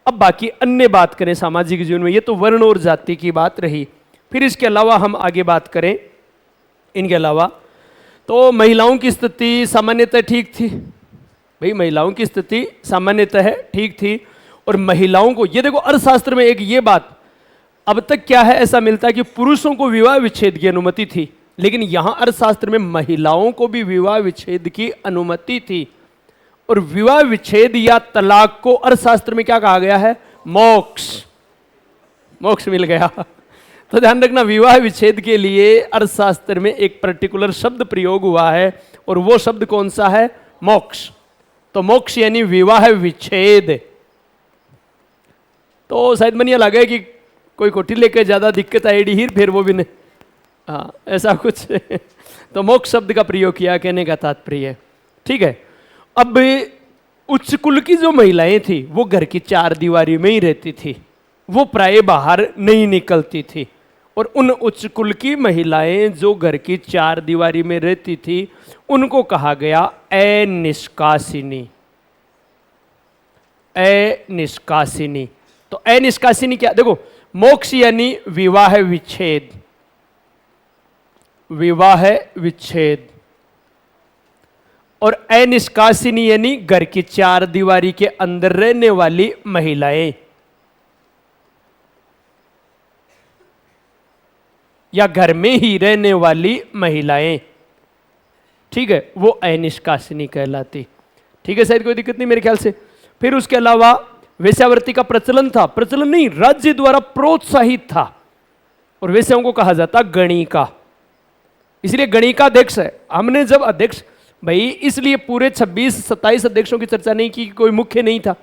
अब बाकी अन्य बात करें सामाजिक जीवन में, ये तो वर्ण और जाति की बात रही। फिर इसके अलावा हम आगे बात करें, इनके अलावा तो महिलाओं की स्थिति सामान्यतः ठीक थी। भाई महिलाओं की स्थिति सामान्यतः ठीक थी। और महिलाओं को, ये देखो अर्थशास्त्र में एक ये बात, अब तक क्या है ऐसा मिलता है कि पुरुषों को विवाह विच्छेद की अनुमति थी, लेकिन यहां अर्थशास्त्र में महिलाओं को भी विवाह विच्छेद की अनुमति थी। और विवाह विच्छेद या तलाक को अर्थशास्त्र में क्या कहा गया है, मोक्ष, मोक्ष मिल गया। तो ध्यान रखना, विवाह विच्छेद के लिए अर्थशास्त्र में एक पर्टिकुलर शब्द प्रयोग हुआ है, और वो शब्द कौन सा है, मोक्ष। तो मोक्ष यानी विवाह विच्छेद। तो शायद मन ये लगा कि कोई कोठी लेके ज्यादा दिक्कत आएगी ही, फिर वो भी नहीं, हाँ ऐसा कुछ। तो मोक्ष शब्द का प्रयोग किया, कहने का तात्पर्य, ठीक है। अब उच्च कुल की जो महिलाएं थी वो घर की 4 दीवारी में ही रहती थी, वो प्राय बाहर नहीं निकलती थी। और उन उच्च कुल की महिलाएं जो घर की 4 दीवारी में रहती थी उनको कहा गया अनिष्कासिनी, अनिष्कासिनी। तो तो अनिष्कासिनी क्या, देखो मोक्ष यानी विवाह विच्छेद, विवाह विच्छेद, और अनिष्कासिनी यानी घर की चार दीवारी के अंदर रहने वाली महिलाएं या घर में ही रहने वाली महिलाएं, ठीक है, वो अनिष्कासिनी कहलाती। ठीक है, शायद कोई दिक्कत नहीं मेरे ख्याल से। फिर उसके अलावा वेश्यावृत्ति का प्रचलन था, प्रचलन नहीं, राज्य द्वारा प्रोत्साहित था, और वेश्याओं को कहा जाता गणिका, इसलिए गणिका अध्यक्ष है। हमने जब अध्यक्ष भाई इसलिए पूरे 26-27 अध्यक्षों की चर्चा नहीं की, कोई मुख्य नहीं था,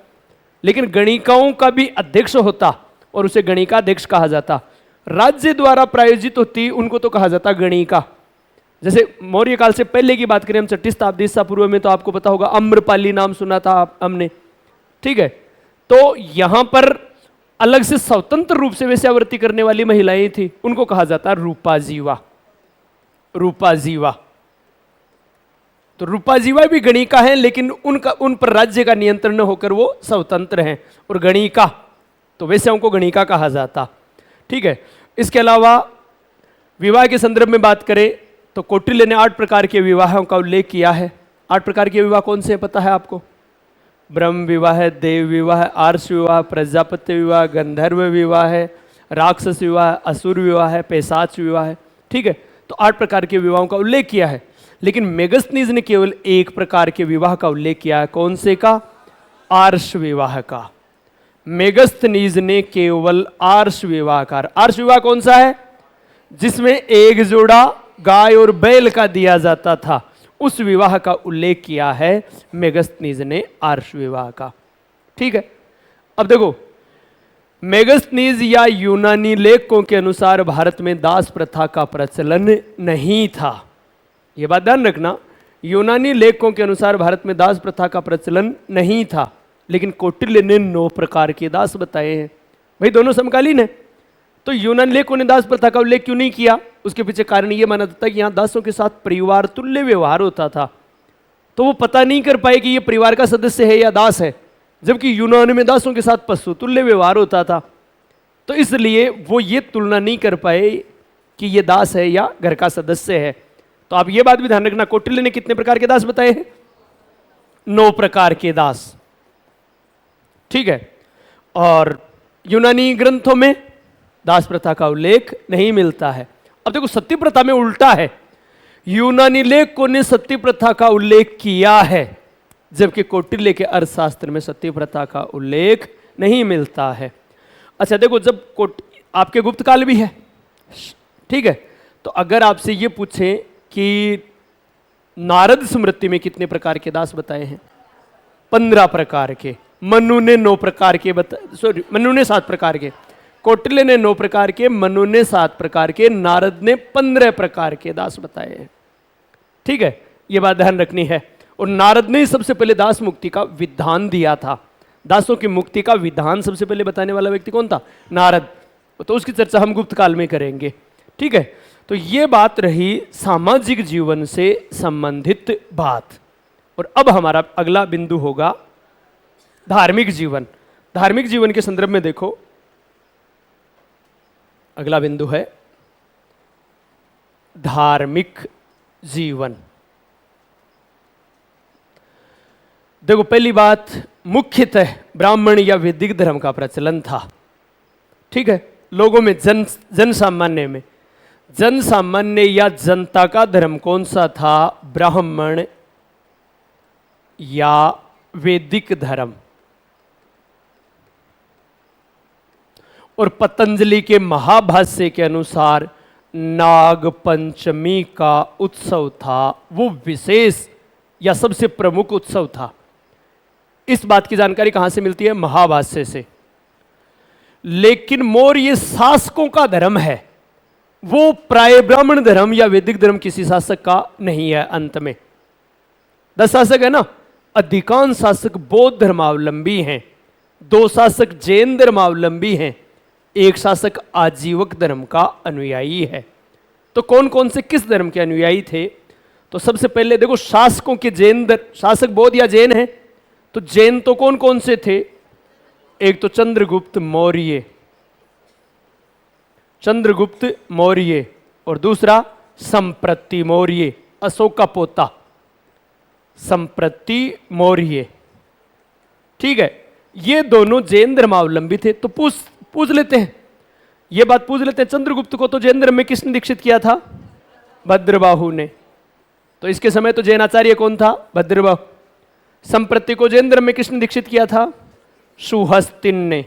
लेकिन गणिकाओं का भी अध्यक्ष होता और उसे गणिका अध्यक्ष कहा जाता। राज्य द्वारा प्रायोजित होती उनको तो कहा जाता गणिका। जैसे मौर्य काल से पहले की बात करें हम, 6ठी शताब्दी ईसा पूर्व में, तो आपको पता होगा आम्रपाली नाम सुना था हमने, ठीक है। तो यहां पर अलग से स्वतंत्र रूप से वेश्यावृत्ति करने वाली महिलाएं थी, उनको कहा जाता रूपाजीवा, रूपाजीवा। तो रूपाजीवा भी गणिका हैं, लेकिन उन पर राज्य का नियंत्रण न होकर वो स्वतंत्र हैं, और गणिका तो वेश्याओं को गणिका कहा जाता, ठीक है। इसके अलावा विवाह के संदर्भ में बात करें तो कौटिल्य ने 8 प्रकार के विवाहों का उल्लेख किया है। 8 प्रकार के विवाह कौन से हैं पता है आपको? ब्रह्म विवाह है, देव विवाह है, आर्ष विवाह, प्रजापत्य विवाह, गंधर्व विवाह है, राक्षस विवाह, असुर विवाह है, पैशाच विवाह है, ठीक है। तो 8 प्रकार के विवाहों का उल्लेख किया है, लेकिन मेगस्थनीज ने केवल 1 प्रकार के विवाह का उल्लेख किया है। कौन से का? आर्ष विवाह का। मेगस्थनीज ने केवल आर्ष विवाह का। आर्ष विवाह कौन सा है? जिसमें एक जोड़ा गाय और बैल का दिया जाता था, उस विवाह का उल्लेख किया है मेगस्थनीज ने, आर्ष विवाह का, ठीक है। अब देखो, मेगस्थनीज या यूनानी लेखकों के अनुसार भारत में दास प्रथा का प्रचलन नहीं था। यह बात ध्यान रखना, यूनानी लेखकों के अनुसार भारत में दास प्रथा का प्रचलन नहीं था, लेकिन कौटिल्य ने 9 प्रकार के दास बताए हैं। भाई दोनों समकालीन है, तो यूनानी लेखकों ने दास प्रथा का उल्लेख क्यों नहीं किया? उसके पीछे कारण यह माना जाता है कि यहां दासों के साथ परिवार तुल्य व्यवहार होता था, तो वो पता नहीं कर पाए कि ये परिवार का सदस्य है या दास है, जबकि यूनान में दासों के साथ पशु तुल्य व्यवहार होता था। तो इसलिए वो ये तुलना नहीं कर पाए कि ये दास है या घर का सदस्य है। तो आप ये बात भी ध्यान रखना, कौटिल्य ने कितने प्रकार के दास बताए हैं? 9 प्रकार के दास, ठीक है। और यूनानी ग्रंथों में दास प्रथा का उल्लेख नहीं मिलता है। अब देखो, सती प्रथा में उल्टा है, यूनानी लेखकों ने सती प्रथा का उल्लेख किया है, जबकि कौटिल्य के अर्थशास्त्र में सती प्रथा का उल्लेख नहीं मिलता है। अच्छा देखो, जब आपके गुप्त काल भी है, ठीक है, तो अगर आपसे ये पूछें कि नारद स्मृति में कितने प्रकार के दास बताए हैं? 15 प्रकार के। मनु ने 9 प्रकार के मनु ने 7 प्रकार के, कौटिल्य ने 9 प्रकार के, मनु ने 7 प्रकार के, नारद ने 15 प्रकार के दास बताए हैं, ठीक है। यह बात ध्यान रखनी है। और नारद ने सबसे पहले दास मुक्ति का विधान दिया था। दासों की मुक्ति का विधान सबसे पहले बताने वाला व्यक्ति कौन था? नारद। तो उसकी चर्चा हम गुप्त काल में करेंगे, ठीक है। तो ये बात रही सामाजिक जीवन से संबंधित बात। और अब हमारा अगला बिंदु होगा धार्मिक जीवन। धार्मिक जीवन के संदर्भ में देखो, अगला बिंदु है धार्मिक जीवन। देखो, पहली बात, मुख्यतः ब्राह्मण या वैदिक धर्म का प्रचलन था, ठीक है। लोगों में, जन सामान्य या जनता का धर्म कौन सा था? ब्राह्मण या वैदिक धर्म। और पतंजलि के महाभाष्य के अनुसार नाग पंचमी का उत्सव था, वो विशेष या सबसे प्रमुख उत्सव था। इस बात की जानकारी कहां से मिलती है? महाभाष्य से। लेकिन मौर्य शासकों का धर्म है, वो प्राय ब्राह्मण धर्म या वैदिक धर्म किसी शासक का नहीं है। अंत में 10 शासक है ना, अधिकांश शासक बौद्ध धर्मावलंबी हैं, 2 शासक जैन धर्मावलंबी हैं, 1 शासक आजीवक धर्म का अनुयायी है। तो कौन कौन से किस धर्म के अनुयायी थे? तो सबसे पहले देखो, शासकों के शासक बौद्ध या जैन हैं, तो जैन तो कौन कौन से थे? एक तो चंद्रगुप्त मौर्य, चंद्रगुप्त मौर्य, और दूसरा संप्रति मौर्य, अशोक का पोता संप्रति मौर्य। ठीक है, ये दोनों जैन धर्मावलंबी थे। तो पूछ लेते हैं, ये बात पूछ लेते हैं, चंद्रगुप्त को तो जैन धर्म में किसने दीक्षित किया था? भद्रबाहु ने। तो इसके समय तो जैन आचार्य कौन था? भद्रबाहु। संप्रति को जैन धर्म में किसने दीक्षित किया था? सुहस्तिन ने।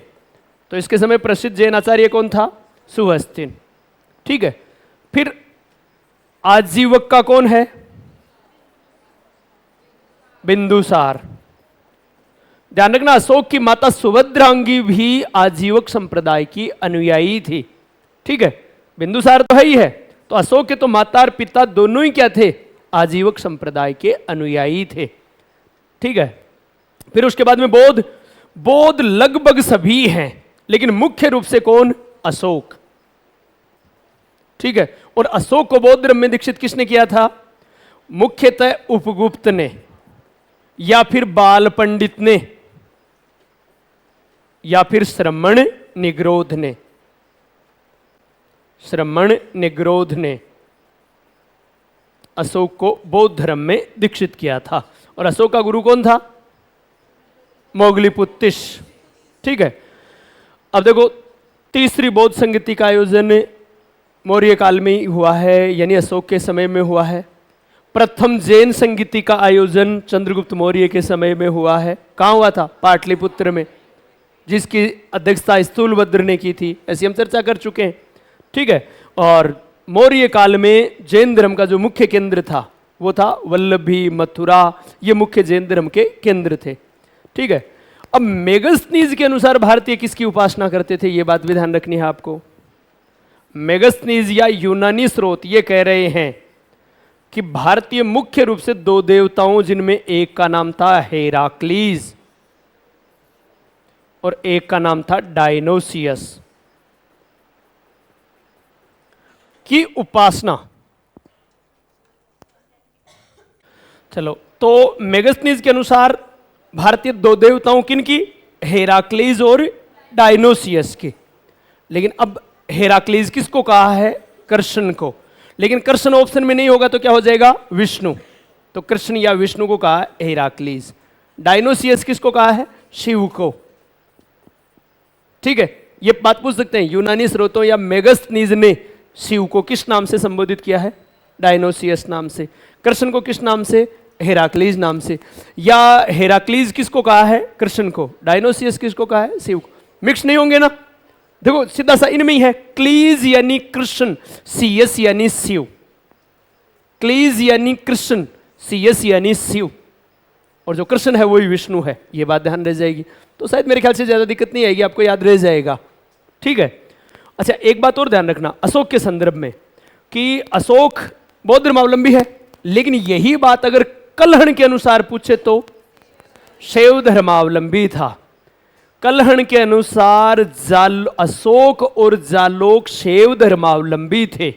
तो इसके समय प्रसिद्ध जैन आचार्य कौन था? सुहस्तिन। ठीक है, फिर आजीवक का कौन है? बिंदुसार। ध्यान रखना, अशोक की माता सुभद्रांगी भी आजीवक संप्रदाय की अनुयायी थी। ठीक है, बिंदुसार तो है ही है, तो अशोक के तो माता और पिता दोनों ही क्या थे? आजीवक संप्रदाय के अनुयायी थे। ठीक है, फिर उसके बाद में बौद्ध लगभग सभी हैं, लेकिन मुख्य रूप से कौन? अशोक। ठीक है, और अशोक को बौद्ध धर्म में दीक्षित किसने किया था? मुख्यतः उपगुप्त ने, या फिर बाल पंडित ने, या फिर श्रमण निग्रोध ने। श्रमण निग्रोध ने अशोक को बौद्ध धर्म में दीक्षित किया था। और अशोक का गुरु कौन था? मोगलीपुत्तिश। ठीक है, अब देखो, तीसरी बौद्ध संगति का आयोजन मौर्य काल में ही हुआ है, यानी अशोक के समय में हुआ है। प्रथम जैन संगति का आयोजन चंद्रगुप्त मौर्य के समय में हुआ है। कहाँ हुआ था? पाटलिपुत्र में, जिसकी अध्यक्षता स्थूलभद्र ने की थी, ऐसी हम चर्चा कर चुके हैं। ठीक है, और मौर्य काल में जैन धर्म का जो मुख्य केंद्र था वो था वल्लभी, मथुरा, ये मुख्य जैन धर्म के केंद्र थे। ठीक है, अब मेगस्थनीज के अनुसार भारतीय किसकी उपासना करते थे, ये बात भी ध्यान रखनी है आपको। मेगस्थनीज या यूनानी स्रोत ये कह रहे हैं कि भारतीय मुख्य रूप से दो देवताओं, जिनमें एक का नाम था हेराक्लीज और एक का नाम था डायनोसियस, की उपासना। चलो, तो मेगस्थनीज के अनुसार भारतीय दो देवताओं किन की? हेराक्लीज और डायनोसियस की। लेकिन अब हेराक्लीज किसको कहा है? कृष्ण को। लेकिन कृष्ण ऑप्शन में नहीं होगा तो क्या हो जाएगा? विष्णु। तो कृष्ण या विष्णु को कहा है हेराक्लीज। डायनोसियस किसको कहा है? शिव को। ठीक है, ये बात पूछ सकते हैं, यूनानी स्रोतों या मेगस्थनीज ने शिव को किस नाम से संबोधित किया है? डायनोसियस नाम से। कृष्ण को किस नाम से? हेराक्लीज नाम से। या हेराक्लीज किसको कहा है? कृष्ण को। डायनोसियस किसको कहा है? शिव को। मिक्स नहीं होंगे ना? देखो, सीधा सा इनमें ही है, क्लीज यानी कृष्ण, सीएस यानी शिव। क्लीज यानी कृष्ण, सीएस यानी शिव, और जो कृष्ण है वही विष्णु है। ये बात ध्यान रह जाएगी, तो शायद मेरे ख्याल से ज्यादा दिक्कत नहीं आएगी, आपको याद रह जाएगा। ठीक है, अच्छा, एक बात और ध्यान रखना अशोक के संदर्भ में, कि अशोक बौद्ध धर्मावलंबी है, लेकिन यही बात अगर कलहण के अनुसार पूछे तो शैव धर्मावलंबी था। कलहण के अनुसार अशोक और जालोक शैव धर्मावलंबी थे।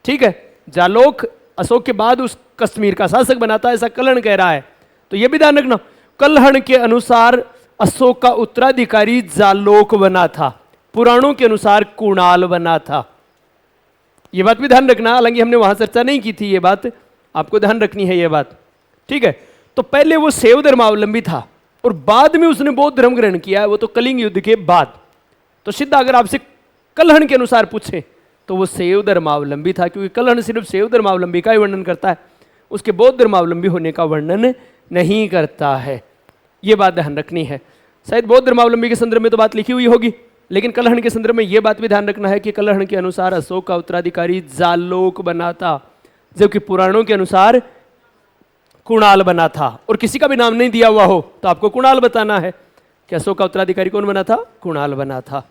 ठीक है, जालोक अशोक के बाद उस कश्मीर का शासक बनाता है, ऐसा कलहण कह रहा है। तो यह भी ध्यान रखना, कलहण के अनुसार अशोक का उत्तराधिकारी जालोक बना था, पुराणों के अनुसार कुणाल बना था। यह बात भी ध्यान रखना, हालांकि हमने वहां चर्चा नहीं की थी, यह बात आपको ध्यान रखनी है यह बात। ठीक है, तो पहले वो शैव धर्मावलंबी था और बाद में उसने बौद्ध धर्म ग्रहण किया है, वो तो कलिंग युद्ध के बाद। तो सीधा अगर आपसे कलहण के अनुसार पूछे तो वो शैव धर्मावलंबी था, क्योंकि कलहण सिर्फ शैव धर्मावलंबी का ही वर्णन करता है, उसके बौद्ध धर्मावलंबी होने का वर्णन नहीं करता है। ये बात ध्यान रखनी है। शायद बौद्ध धर्मावलंबी के संदर्भ में तो बात लिखी हुई होगी, लेकिन कलहण के संदर्भ में यह बात भी ध्यान रखना है कि कलहण के अनुसार अशोक का उत्तराधिकारी जालोक बना था, जबकि पुराणों के अनुसार कुणाल बना था। और किसी का भी नाम नहीं दिया हुआ हो तो आपको कुणाल बताना है कि अशोक का उत्तराधिकारी कौन बना था? कुणाल बना था।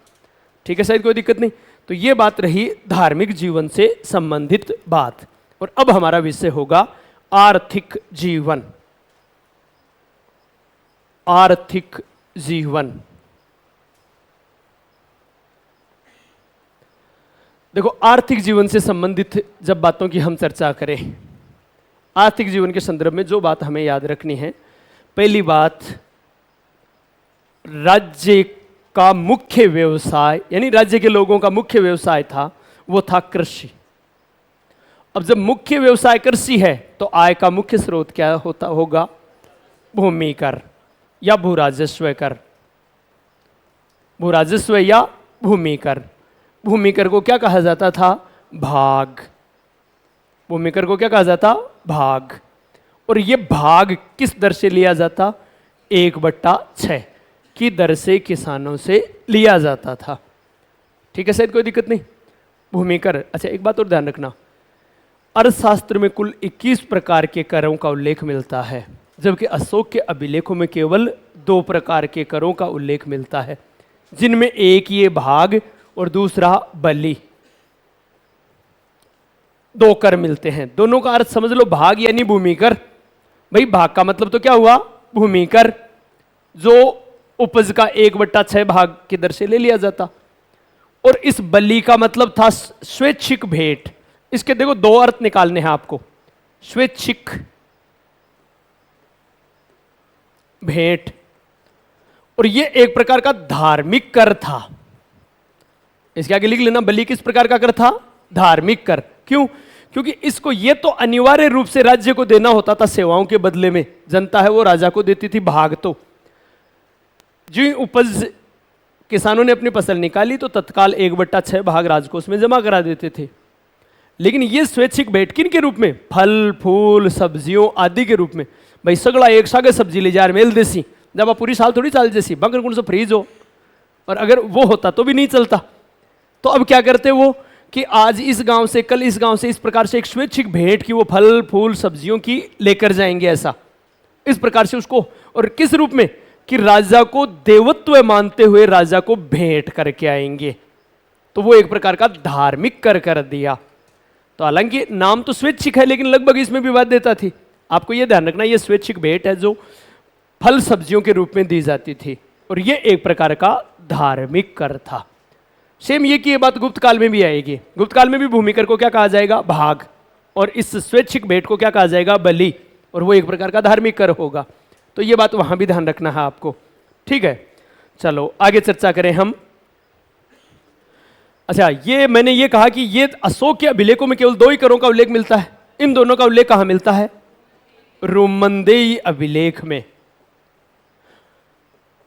ठीक है, शायद कोई दिक्कत नहीं। तो ये बात रही धार्मिक जीवन से संबंधित बात। और अब हमारा विषय होगा आर्थिक जीवन। आर्थिक जीवन, देखो, आर्थिक जीवन से संबंधित जब बातों की हम चर्चा करें, आर्थिक जीवन के संदर्भ में जो बात हमें याद रखनी है, पहली बात, राज्य का मुख्य व्यवसाय, यानी राज्य के लोगों का मुख्य व्यवसाय था, वो था कृषि। अब जब मुख्य व्यवसाय कृषि है तो आय का मुख्य स्रोत क्या होता होगा? भूमि कर या भू राजस्व कर, भू राजस्व या भूमि कर। भूमि कर को क्या कहा जाता था? भाग। भूमि कर को क्या कहा जाता? भाग। और ये भाग किस दर से लिया जाता? 1/6 की दर से किसानों से लिया जाता था। ठीक है, शायद कोई दिक्कत नहीं। भूमि कर। अच्छा, एक बात और ध्यान रखना, अर्थशास्त्र में कुल 21 प्रकार के करों का उल्लेख मिलता है, जबकि अशोक के अभिलेखों में केवल 2 प्रकार के करों का उल्लेख मिलता है, जिनमें एक ये भाग और दूसरा बलि। 2 कर मिलते हैं। दोनों का अर्थ समझ लो, भाग यानी भूमि कर। भाई भाग का मतलब तो क्या हुआ? भूमि कर, जो उपज का 1/6 भाग की दर से ले लिया जाता। और इस बलि का मतलब था स्वैच्छिक भेंट। इसके देखो 2 अर्थ निकालने हैं आपको, स्वैच्छिक भेंट, और ये एक प्रकार का धार्मिक कर था। इसके आगे लिख लेना, बलि किस प्रकार का कर था? धार्मिक कर। क्यों? क्योंकि इसको ये तो अनिवार्य रूप से राज्य को देना होता था सेवाओं के बदले में, जनता है वो राजा को देती थी भाग। तो जो उपज किसानों ने अपनी फसल निकाली तो तत्काल 1/6 भाग राजकोष में जमा करा देते थे। लेकिन ये स्वैच्छिक भेंट किन के रूप में? फल फूल सब्जियों आदि के रूप में। भाई सगड़ा एक सागे सब्जी ले जा मेल देसी, जब आप पूरी साल थोड़ी चाल जैसी बंकर गुण से फ्रीज हो, और अगर वो होता तो भी नहीं चलता। तो अब क्या करते वो कि आज इस गांव से कल इस गांव से, इस प्रकार से एक स्वैच्छिक भेंट की वो फल फूल सब्जियों की लेकर जाएंगे, ऐसा इस प्रकार से उसको, और किस रूप में? कि राजा को देवत्व मानते हुए राजा को भेंट करके आएंगे। तो वो एक प्रकार का धार्मिक कर दिया। तो हालांकि नाम तो स्वैच्छिक है, लेकिन लगभग इसमें विवादियता थी। आपको यह ध्यान रखना, यह स्वैच्छिक भेंट है जो फल सब्जियों के रूप में दी जाती थी, और यह एक प्रकार का धार्मिक कर था। सेम ये की ये बात गुप्त काल में भी आएगी। गुप्त काल में भी भूमि कर को क्या कहा जाएगा? भाग। और इस स्वैच्छिक भेंट को क्या कहा जाएगा? बलि। और वो एक प्रकार का धार्मिक कर होगा। तो ये बात वहां भी ध्यान रखना है आपको। ठीक है, चलो आगे चर्चा करें हम। अच्छा, ये मैंने ये कहा कि ये अशोक के अभिलेखों में केवल 2 ही करों का उल्लेख मिलता है। इन दोनों का उल्लेख कहां मिलता है? रोमनदेई अभिलेख में।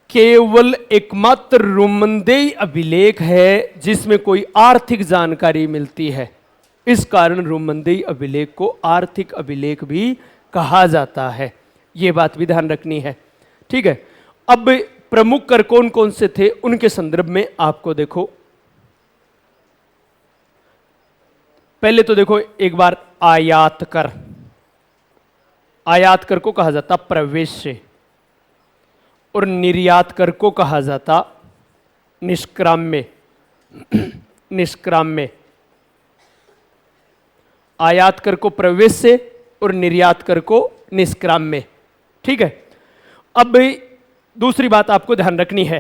केवल एकमात्र रोमनदेई अभिलेख है जिसमें कोई आर्थिक जानकारी मिलती है। इस कारण रोमनदेई अभिलेख को आर्थिक अभिलेख भी कहा जाता है। यह बात भी ध्यान रखनी है। ठीक है, अब प्रमुख कर कौन कौन से थे उनके संदर्भ में आपको देखो, पहले तो देखो एक बार आयात कर। आयात कर को कहा जाता प्रवेश्य, और निर्यात कर को कहा जाता निष्क्राम्य। निष्क्राम्य। आयात कर को प्रवेश्य और निर्यात कर को निष्क्राम्य। ठीक है, अब दूसरी बात आपको ध्यान रखनी है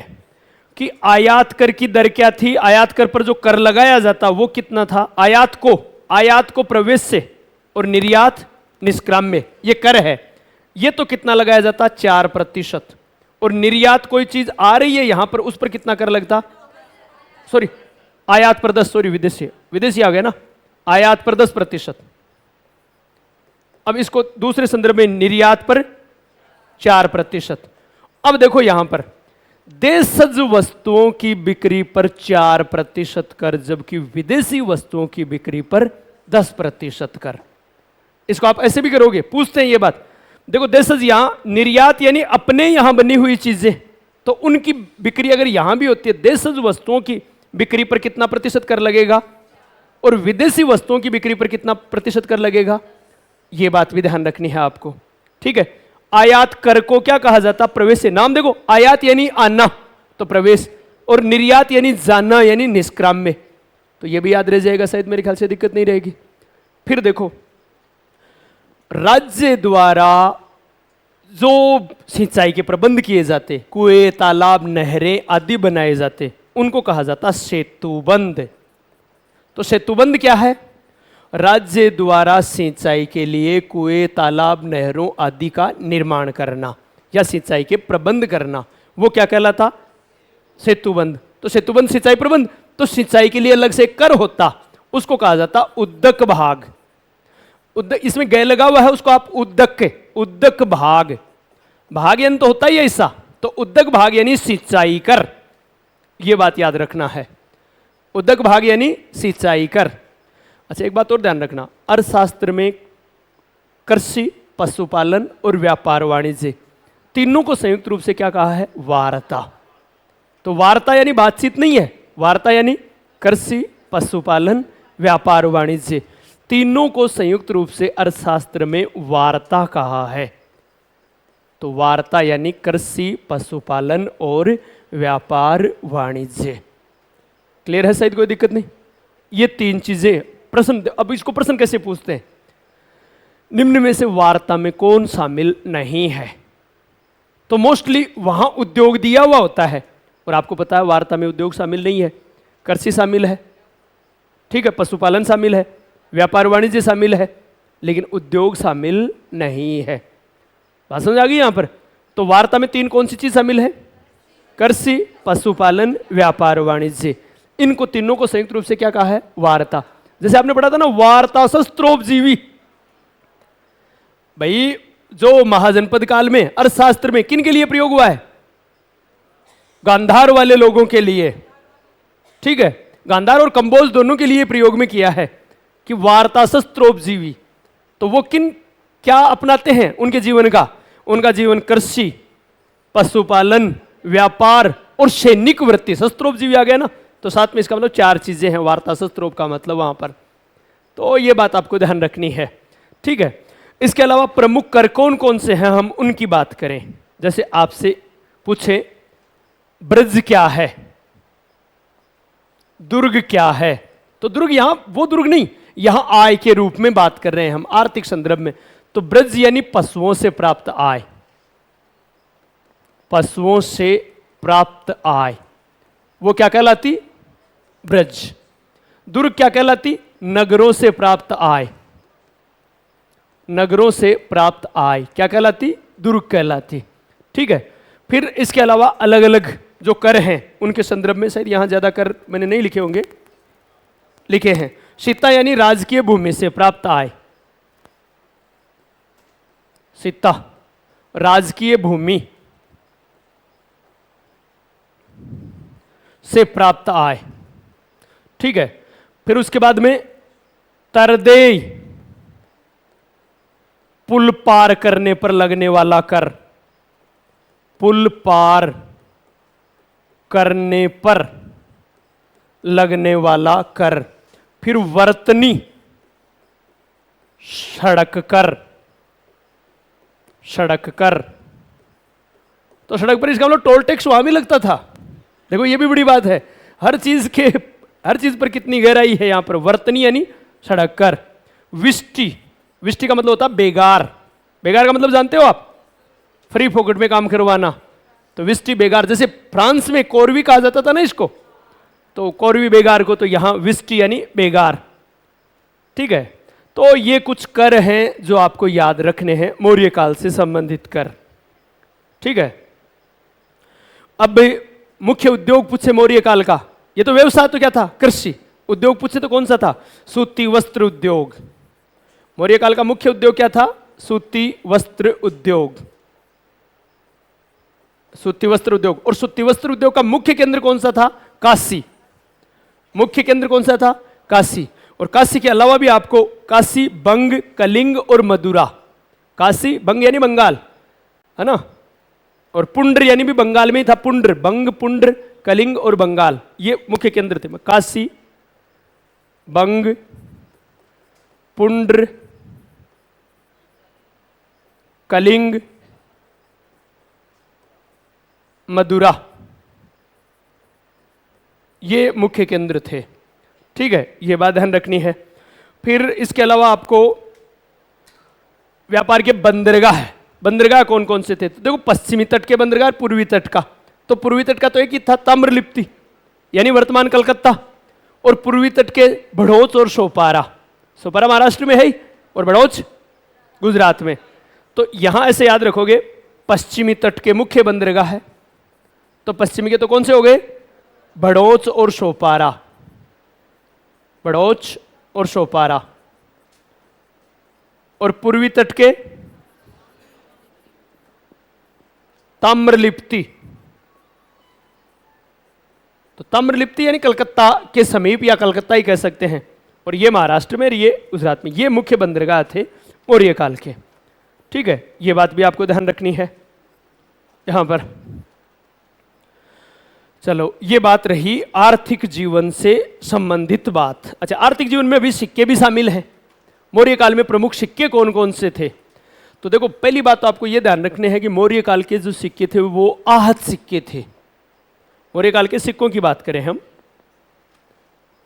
कि आयात कर की दर क्या थी? आयात कर पर जो कर लगाया जाता वो कितना था? आयात को प्रवेश्य और निर्यात निष्क्राम्य, ये कर है, ये तो कितना लगाया जाता? 4%। और निर्यात कोई चीज आ रही है यहां पर, उस पर कितना कर लगता? सॉरी, आयात पर 10, सॉरी विदेशी आ गया ना, आयात पर 10%। अब इसको दूसरे संदर्भ में निर्यात पर 4%। अब देखो यहां पर देशज वस्तुओं की बिक्री पर 4% कर, जबकि विदेशी वस्तुओं की बिक्री पर 10% कर। इसको आप ऐसे भी करोगे, पूछते हैं ये बात। देखो देशज यहां निर्यात यानी अपने यहां बनी हुई चीजें, तो उनकी बिक्री अगर यहां भी होती है, देशज वस्तुओं की बिक्री पर कितना प्रतिशत कर लगेगा, और विदेशी वस्तुओं की बिक्री पर कितना प्रतिशत कर लगेगा? यह बात भी ध्यान रखनी है आपको। ठीक है, आयात कर को क्या कहा जाता? प्रवेश। नाम देखो, आयात यानी आना तो प्रवेश, और निर्यात यानी जाना यानी निष्क्राम्य। तो यह भी याद रह जाएगा, शायद मेरे ख्याल से दिक्कत नहीं रहेगी। फिर देखो, राज्य द्वारा जो सिंचाई के प्रबंध किए जाते, कुएं तालाब नहरें आदि बनाए जाते, उनको कहा जाता सेतुबंध। तो सेतुबंध क्या है? राज्य द्वारा सिंचाई के लिए कुएं तालाब नहरों आदि का निर्माण करना या सिंचाई के प्रबंध करना, वो क्या कहलाता? सेतुबंध। तो सेतुबंध सिंचाई प्रबंध, तो सिंचाई के लिए अलग से कर होता, उसको कहा जाता उद्दक भाग। उद्दक, इसमें गै लगा हुआ है, उसको आप उद्दक भाग, भाग यानी तो होता ही है हिस्सा, तो उद्दक भाग यानी सिंचाई कर, ये बात याद रखना है। उद्दक भाग यानी सिंचाई कर। अच्छा, एक बात और ध्यान रखना, अर्थशास्त्र में कृषि, पशुपालन और व्यापार वाणिज्य तीनों को संयुक्त रूप से क्या कहा है? वार्ता। तो वार्ता यानी बातचीत नहीं है, वार्ता यानी कृषि, पशुपालन, व्यापार वाणिज्य तीनों को संयुक्त रूप से अर्थशास्त्र में वार्ता कहा है। तो वार्ता यानी कृषि, पशुपालन और व्यापार वाणिज्य। क्लियर है? शायद कोई दिक्कत नहीं। ये तीन चीजें प्रश्न, अब इसको प्रश्न कैसे पूछते हैं? निम्न में से वार्ता में कौन शामिल नहीं है? तो मोस्टली वहां उद्योग दिया हुआ होता है, और आपको पता है वार्ता में उद्योग शामिल नहीं है, कृषि शामिल है, ठीक है, पशुपालन शामिल है, व्यापार वाणिज्य शामिल है, लेकिन उद्योग शामिल नहीं है। बात समझ आ गई यहां पर? तो वार्ता में तीन कौन सी चीज शामिल है? कृषि, पशुपालन, व्यापार वाणिज्य। इनको तीनों को संयुक्त रूप से क्या कहा है? वार्ता। जैसे आपने पढ़ा था ना, वार्ता शस्त्रोपजीवी। भाई जो महाजनपद काल में अर्थशास्त्र में किन के लिए प्रयोग हुआ है? गांधार वाले लोगों के लिए, ठीक है, गांधार और कंबोज दोनों के लिए प्रयोग में किया है कि वार्ता शस्त्रोपजीवी। तो वो किन क्या अपनाते हैं उनके जीवन का? उनका जीवन कृषि, पशुपालन, व्यापार और सैनिक वृत्ति। शस्त्रोपजीवी आ गया ना, तो साथ में इसका मतलब चार चीजें हैं वार्ता शस्त्रोप का मतलब वहां पर। तो ये बात आपको ध्यान रखनी है, ठीक है। इसके अलावा प्रमुख कर कौन कौन से हैं, हम उनकी बात करें। जैसे आपसे पूछे ब्रज क्या है, दुर्ग क्या है, तो दुर्ग यहां वो दुर्ग नहीं, यहां आय के रूप में बात कर रहे हैं हम, आर्थिक संदर्भ में। तो ब्रज यानी पशुओं से प्राप्त आय, पशुओं से प्राप्त आय, वो क्या कहलाती? ब्रज। दुर्ग क्या कहलाती? नगरों से प्राप्त आय, नगरों से प्राप्त आय क्या कहलाती? दुर्ग कहलाती, ठीक है। फिर इसके अलावा अलग अलग जो कर हैं उनके संदर्भ में, शायद यहां ज्यादा कर मैंने नहीं लिखे होंगे, लिखे हैं। सित्ता यानी राजकीय भूमि से प्राप्त आय, सित्ता राजकीय भूमि से प्राप्त आय, ठीक है। फिर उसके बाद में तरदेय, पुल पार करने पर लगने वाला कर, पुल पार करने पर लगने वाला कर। फिर वर्तनी, सड़क कर, सड़क कर। तो सड़क पर इसका मतलब टोल टैक्स वहां भी लगता था। देखो ये भी बड़ी बात है, हर चीज पर कितनी गहराई है यहां पर। वर्तनी यानी सड़क कर। विष्टि, विष्टि का मतलब होता है बेगार, बेगार का मतलब जानते हो आप? फ्री फोकट में काम करवाना। तो विष्टि बेगार, जैसे फ्रांस में कोरवी कहा जाता था ना इसको, तो कोरवी बेगार को, तो यहां विष्टि यानी बेगार, ठीक है। तो ये कुछ कर हैं जो आपको याद रखने हैं, मौर्य काल से संबंधित कर, ठीक है। अब मुख्य उद्योग पूछे मौर्य काल का, ये तो व्यवसाय तो क्या था? कृषि। उद्योग पूछे तो कौन सा था? सूती वस्त्र उद्योग। मौर्य काल का मुख्य उद्योग क्या था? सूती वस्त्र उद्योग, सूती वस्त्र उद्योग। और सूती वस्त्र उद्योग का मुख्य केंद्र कौन सा था? काशी। मुख्य केंद्र कौन सा था? काशी। और काशी के अलावा भी आपको काशी, बंग, कलिंग और मदुरा। काशी, बंग यानी बंगाल, है ना, और पुंड्र यानी भी बंगाल में ही था, पुंड्र, बंग, पुंड्र, कलिंग और बंगाल, ये मुख्य केंद्र थे। काशी, बंग, पुंड्र, कलिंग, मदुरा, ये मुख्य केंद्र थे, ठीक है। ये बात ध्यान रखनी है। फिर इसके अलावा आपको व्यापार के बंदरगाह है। बंदरगाह कौन कौन से थे? तो देखो, पश्चिमी तट के बंदरगाह, पूर्वी तट का। तो पूर्वी तट का तो एक ही था, ताम्रलिप्ति यानी वर्तमान कलकत्ता, और पूर्वी तट के भड़ोच और सोपारा। सोपारा महाराष्ट्र में है ही, और भड़ोच गुजरात में। तो यहां ऐसे याद रखोगे, पश्चिमी तट के मुख्य बंदरगाह है, तो पश्चिमी के तो कौन से हो गए? भड़ोच और शोपारा, भड़ोच और शोपारा। और पूर्वी तट के ताम्रलिप्ति। तो ताम्रलिप्ति यानी कलकत्ता के समीप, या कलकत्ता ही कह सकते हैं। और ये महाराष्ट्र में, ये गुजरात में। ये मुख्य बंदरगाह थे मौर्य काल के। ठीक है, ये बात भी आपको ध्यान रखनी है यहां पर। चलो, ये बात रही आर्थिक जीवन से संबंधित बात। अच्छा, आर्थिक जीवन में अभी सिक्के भी शामिल हैं। मौर्य काल में प्रमुख सिक्के कौन कौन से थे? तो देखो, पहली बात तो आपको यह ध्यान रखने हैं कि मौर्य काल के जो सिक्के थे वो आहत सिक्के थे। मौर्य काल के सिक्कों की बात करें हम,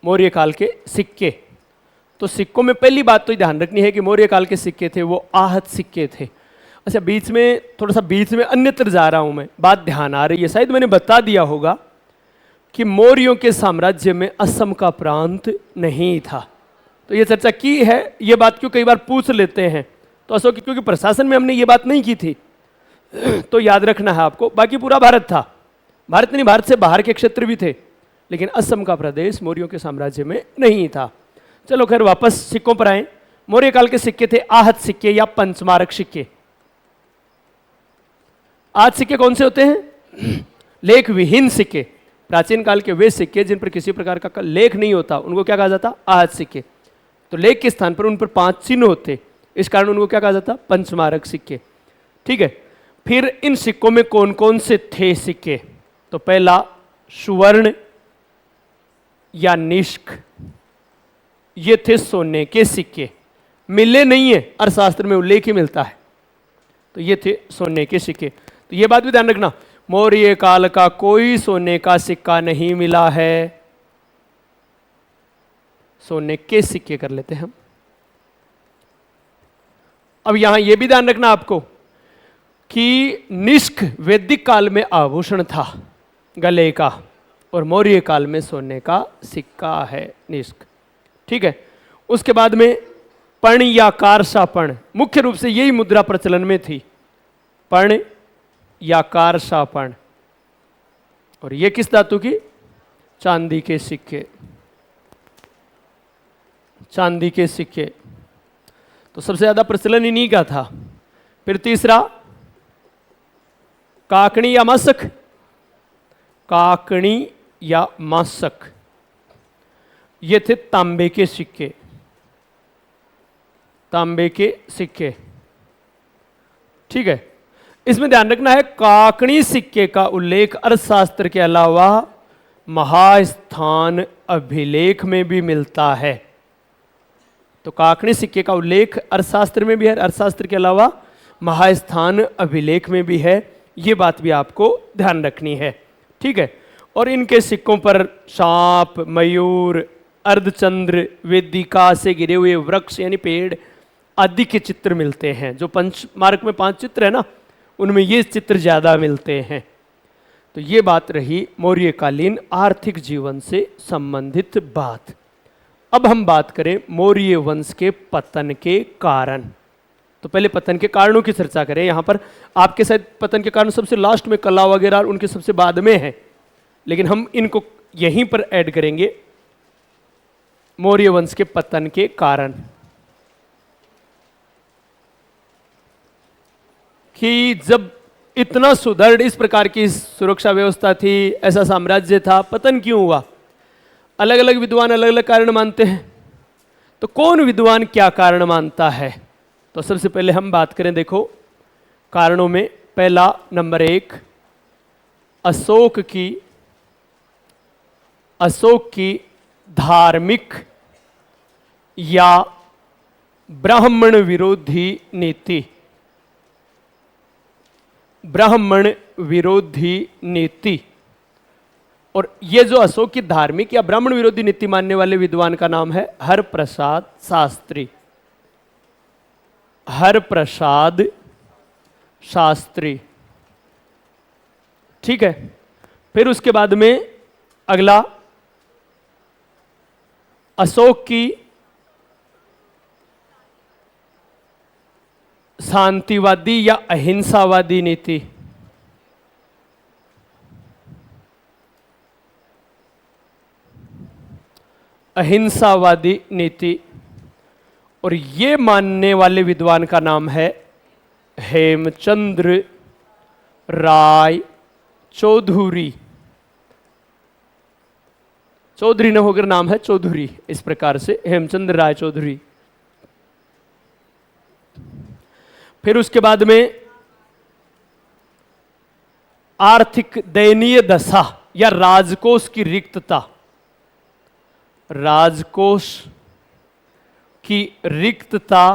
मौर्य काल के सिक्के, तो सिक्कों में पहली बात तो ध्यान रखनी है कि मौर्य काल के सिक्के थे वो आहत सिक्के थे। अच्छा, बीच में थोड़ा सा बीच में अन्यत्र जा रहा हूं मैं, बात ध्यान आ रही है, शायद मैंने बता दिया होगा कि मौर्यों के साम्राज्य में असम का प्रांत नहीं था। तो ये चर्चा की है, ये बात क्यों कई बार पूछ लेते हैं, तो अशोक, क्योंकि प्रशासन में हमने ये बात नहीं की थी तो याद रखना है आपको। बाकी पूरा भारत था, भारत नहीं, भारत से बाहर के क्षेत्र भी थे, लेकिन असम का प्रदेश मौर्यों के साम्राज्य में नहीं था। चलो खैर, वापस सिक्कों पर आए। मौर्य काल के सिक्के थे आहत सिक्के या पंचमारक सिक्के। आज सिक्के कौन से होते हैं? लेख विहीन सिक्के। प्राचीन काल के वे सिक्के जिन पर किसी प्रकार का लेख नहीं होता, उनको क्या कहा जाता? आहत सिक्के। तो लेख के स्थान पर उन पर 5 चिन्ह होते, इस कारण उनको क्या कहा जाता? पंचमारक सिक्के। ठीक है, फिर इन सिक्कों में कौन कौन से थे सिक्के? तो पहला सुवर्ण या निष्क, ये थे सोने के सिक्के। मिले नहीं है, अर्थशास्त्र में उल्लेख ही मिलता है। तो ये थे सोने के सिक्के। तो ये बात भी ध्यान रखना, मौर्य काल का कोई सोने का सिक्का नहीं मिला है। सोने के सिक्के कर लेते हैं हम। अब यहां यह भी ध्यान रखना आपको कि निष्क वैदिक काल में आभूषण था गले का, और मौर्य काल में सोने का सिक्का है निष्क। ठीक है, उसके बाद में पण या कारसापण, मुख्य रूप से यही मुद्रा प्रचलन में थी, पण या कारसापण। और ये किस धातु की? चांदी के सिक्के, चांदी के सिक्के। तो सबसे ज्यादा प्रचलन इन्हीं का था। फिर तीसरा काकणी या मासक, काकणी या मासक, ये थे तांबे के सिक्के, तांबे के सिक्के। ठीक है, इसमें ध्यान रखना है काकणी सिक्के का उल्लेख अर्थशास्त्र के अलावा महास्थान अभिलेख में भी मिलता है। तो काकणी सिक्के का उल्लेख अर्थशास्त्र में भी है, अर्थशास्त्र के अलावा महास्थान अभिलेख में भी है। ये बात भी आपको ध्यान रखनी है। ठीक है, और इनके सिक्कों पर सांप, मयूर, अर्धचंद्र, वेदिका से गिरे हुए वृक्ष यानी पेड़ आदि के चित्र मिलते हैं। जो पंचमार्क में 5 चित्र है ना, उनमें ये चित्र ज्यादा मिलते हैं। तो ये बात रही मौर्यकालीन आर्थिक जीवन से संबंधित बात। अब हम बात करें मौर्य वंश के पतन के कारण। तो पहले पतन के कारणों की चर्चा करें। यहां पर आपके साथ पतन के कारण सबसे लास्ट में कला वगैरह उनके सबसे बाद में है, लेकिन हम इनको यहीं पर ऐड करेंगे, मौर्य वंश के पतन के कारण। कि जब इतना सुदृढ़ इस प्रकार की सुरक्षा व्यवस्था थी, ऐसा साम्राज्य था, पतन क्यों हुआ? अलग अलग विद्वान अलग अलग कारण मानते हैं। तो कौन विद्वान क्या कारण मानता है? तो सबसे पहले हम बात करें, देखो कारणों में पहला नंबर 1 अशोक की धार्मिक या ब्राह्मण विरोधी नीति। ब्राह्मण विरोधी नीति। और ये जो अशोक की धार्मिक या ब्राह्मण विरोधी नीति मानने वाले विद्वान का नाम है हरप्रसाद शास्त्री। हरप्रसाद शास्त्री। ठीक है, फिर उसके बाद में अगला अशोक की शांतिवादी या अहिंसावादी नीति। अहिंसावादी नीति। और ये मानने वाले विद्वान का नाम है हेमचंद्र राय चौधरी। चौधरी न होकर नाम है चौधरी, इस प्रकार से हेमचंद्र राय चौधरी। फिर उसके बाद में आर्थिक दयनीय दशा या राजकोष की रिक्तता। राजकोष की रिक्तता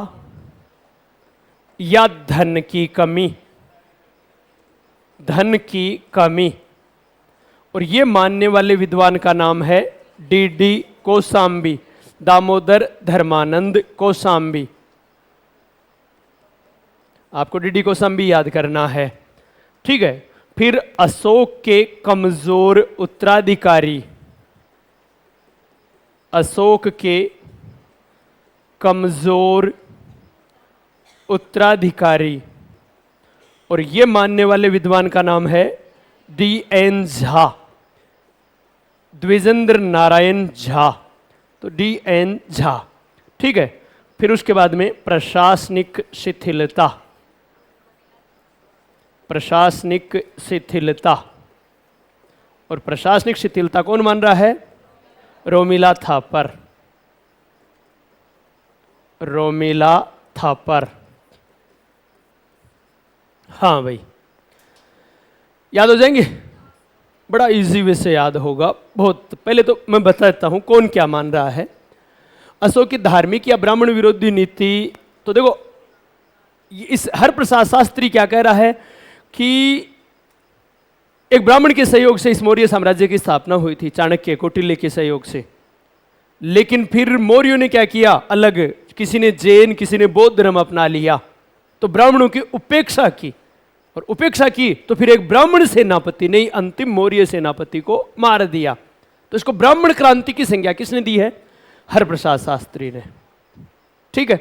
या धन की कमी। धन की कमी। और ये मानने वाले विद्वान का नाम है डी कोसाम्बी, दामोदर धर्मानंद कोसाम्बी। आपको डी कोसाम्बी याद करना है, ठीक है। फिर अशोक के कमजोर उत्तराधिकारी। अशोक के कमजोर उत्तराधिकारी। और ये मानने वाले विद्वान का नाम है डी.एन. झा, द्विजेंद्र नारायण झा। तो डी.एन. झा, ठीक है। फिर उसके बाद में प्रशासनिक शिथिलता। प्रशासनिक शिथिलता। और प्रशासनिक शिथिलता कौन मान रहा है? रोमिला थापर। रोमिला थापर। हाँ भाई, याद हो जाएंगे? बड़ा इजी वे से याद होगा। बहुत पहले तो मैं बता देता हूं कौन क्या मान रहा है। अशोक की धार्मिक या ब्राह्मण विरोधी नीति, तो देखो इस हरप्रसाद शास्त्री क्या कह रहा है कि एक ब्राह्मण के सहयोग से इस मौर्य साम्राज्य की स्थापना हुई थी, चाणक्य कौटिल्य के सहयोग से। लेकिन फिर मौर्यों ने क्या किया, अलग, किसी ने जैन, किसी ने बौद्ध धर्म अपना लिया, तो ब्राह्मणों की उपेक्षा की। और उपेक्षा की तो फिर एक ब्राह्मण सेनापति ने अंतिम मौर्य सेनापति को मार दिया। तो इसको ब्राह्मण क्रांति की संज्ञा किसने दी है? हरप्रसाद शास्त्री ने, ठीक है।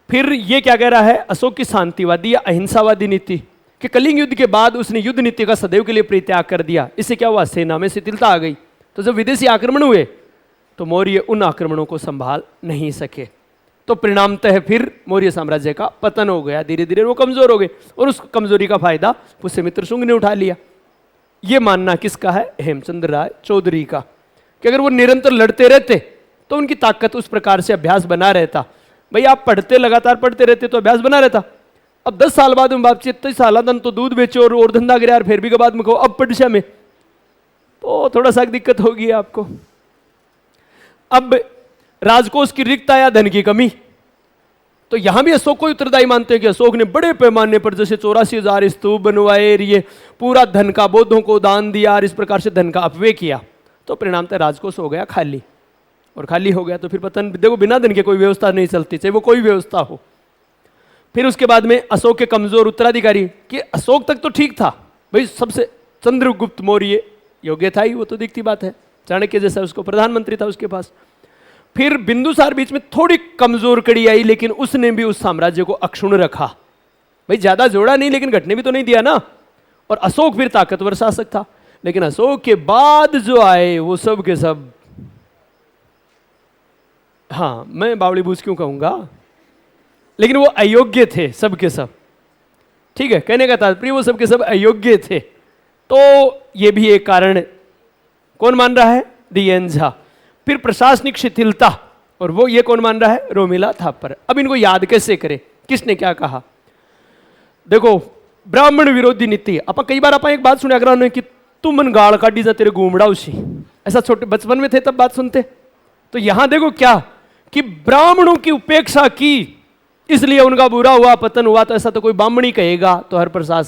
फिर ये क्या कह रहा है, अशोक की शांतिवादी या अहिंसावादी नीति कि कलिंग युद्ध के बाद उसने युद्ध नीति का सदैव के लिए परित्याग कर दिया। इससे क्या हुआ, सेना में शिथिलता आ गई। तो जब विदेशी आक्रमण हुए तो मौर्य उन आक्रमणों को संभाल नहीं सके, तो परिणामतः फिर मौर्य साम्राज्य का पतन हो गया। धीरे धीरे वो कमजोर हो गए और उस कमजोरी का फायदा पुष्यमित्र शुंग ने उठा लिया। ये मानना किसका है? हेमचंद्र राय चौधरी का, कि अगर वो निरंतर लड़ते रहते तो उनकी ताकत उस प्रकार से अभ्यास बना रहता। भाई आप पढ़ते, लगातार पढ़ते रहते तो अभ्यास बना रहता। अब 10 साल बाद में बातचीत, तो साल धन तो दूध बेचो और धंधा गिरा, फिर भी के बाद में कहो अब परीक्षा में, तो थोड़ा सा दिक्कत होगी आपको। अब राजकोष की रिक्तता या धन की कमी, तो यहां भी अशोक को उत्तरदायी मानते हैं कि अशोक ने बड़े पैमाने पर जैसे 84,000 स्तूप बनवाए, ये पूरा धन का बौद्धों को दान दिया और इस प्रकार से धन का अपव्यय किया, तो परिणामतः राजकोष हो गया खाली। और खाली हो गया तो फिर पतन, देखो बिना धन के कोई व्यवस्था नहीं चलती, चाहे वो कोई व्यवस्था हो। फिर उसके बाद में अशोक के कमजोर उत्तराधिकारी, कि अशोक तक तो ठीक था भाई, सबसे चंद्रगुप्त मौर्य योग्य था ही, वो तो दिखती बात है, चाणक्य जैसा उसको प्रधानमंत्री था उसके पास। फिर बिंदुसार बीच में थोड़ी कमजोर कड़ी आई, लेकिन उसने भी उस साम्राज्य को अक्षुण्ण रखा। भाई ज्यादा जोड़ा नहीं, लेकिन घटने भी तो नहीं दिया ना। और अशोक फिर ताकतवर शासक था, लेकिन अशोक के बाद जो आए वो सब के सब, हाँ मैं बावड़ी बूझ क्यों कहूंगा, लेकिन वो अयोग्य थे सब के सब, ठीक है। कहने का तात्पर्य वो सब के सब अयोग्य थे। तो ये भी एक कारण कौन मान रहा है? डी.एन. झा। फिर प्रशासनिक शिथिलता, और वो ये कौन मान रहा है? रोमिला थापर। अब इनको याद कैसे करें, किसने क्या कहा? देखो ब्राह्मण विरोधी नीति, आप कई बार आप एक बात सुना करा कि तू मन गाल काटी जा तेरे घूमड़ा उसी, ऐसा छोटे बचपन में थे तब बात सुनते। तो यहां देखो क्या कि ब्राह्मणों की उपेक्षा की इसलिए उनका बुरा हुआ, पतन हुआ, तो ऐसा तो कोई ब्राह्मणी कहेगा? तो हरप्रसाद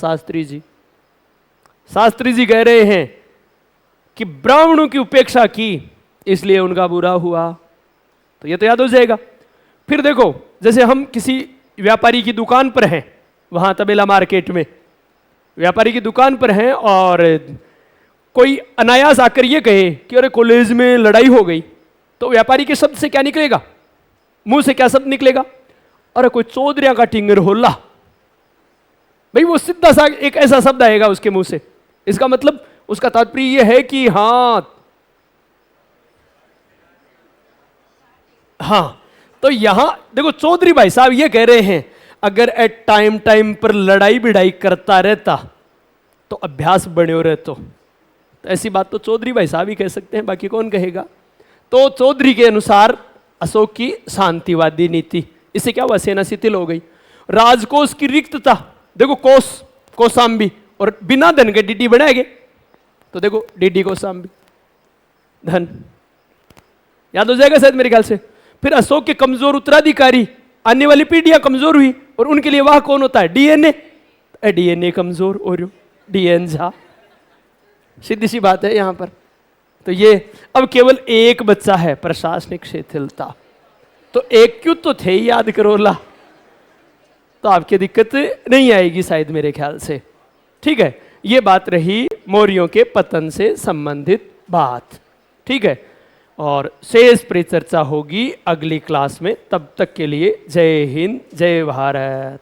शास्त्री जी कह रहे हैं कि ब्राह्मणों की उपेक्षा की इसलिए उनका बुरा हुआ, तो ये तो याद हो जाएगा। फिर देखो जैसे हम किसी व्यापारी की दुकान पर हैं, वहां तबेला मार्केट में व्यापारी की दुकान पर हैं, और कोई अनायास आकर ये कहे कि अरे कॉलेज में लड़ाई हो गई, तो व्यापारी के शब्द से क्या निकलेगा, मुंह से क्या शब्द निकलेगा? अरे कोई चौधरिया का टिंगर होला। भाई वो सीधा सा एक ऐसा शब्द आएगा उसके मुंह से, इसका मतलब उसका तात्पर्य यह है कि हाँ हाँ, तो यहां देखो चौधरी भाई साहब ये कह रहे हैं अगर एट टाइम टाइम पर लड़ाई भिड़ाई करता रहता तो अभ्यास बने रहते। तो ऐसी बात तो चौधरी भाई साहब ही कह सकते हैं, बाकी कौन कहेगा। तो चौधरी के अनुसार अशोक की शांतिवादी नीति, इससे क्या हुआ, सेना शिथिल हो गई। राजकोष की रिक्तता, देखो कोष कौशाम्बी, और बिना धन के डीडी बनाएंगे तो देखो डीडी कौशाम्बी, धन याद हो जाएगा शायद मेरे ख्याल से। फिर अशोक के कमजोर उत्तराधिकारी, आने वाली पीढ़ियां कमजोर हुई और उनके लिए वह कौन होता है, डीएनए, डीएनए कमजोर और डीएन झा, सीधी सी बात है यहां पर। तो ये अब केवल एक बच्चा है, प्रशासनिक शिथिलता, तो एक क्यों तो थे ही याद करोला, तो आपकी दिक्कत नहीं आएगी शायद मेरे ख्याल से। ठीक है, ये बात रही मौर्यों के पतन से संबंधित बात। ठीक है, और शेष परिचर्चा होगी अगली क्लास में। तब तक के लिए जय हिंद, जय भारत।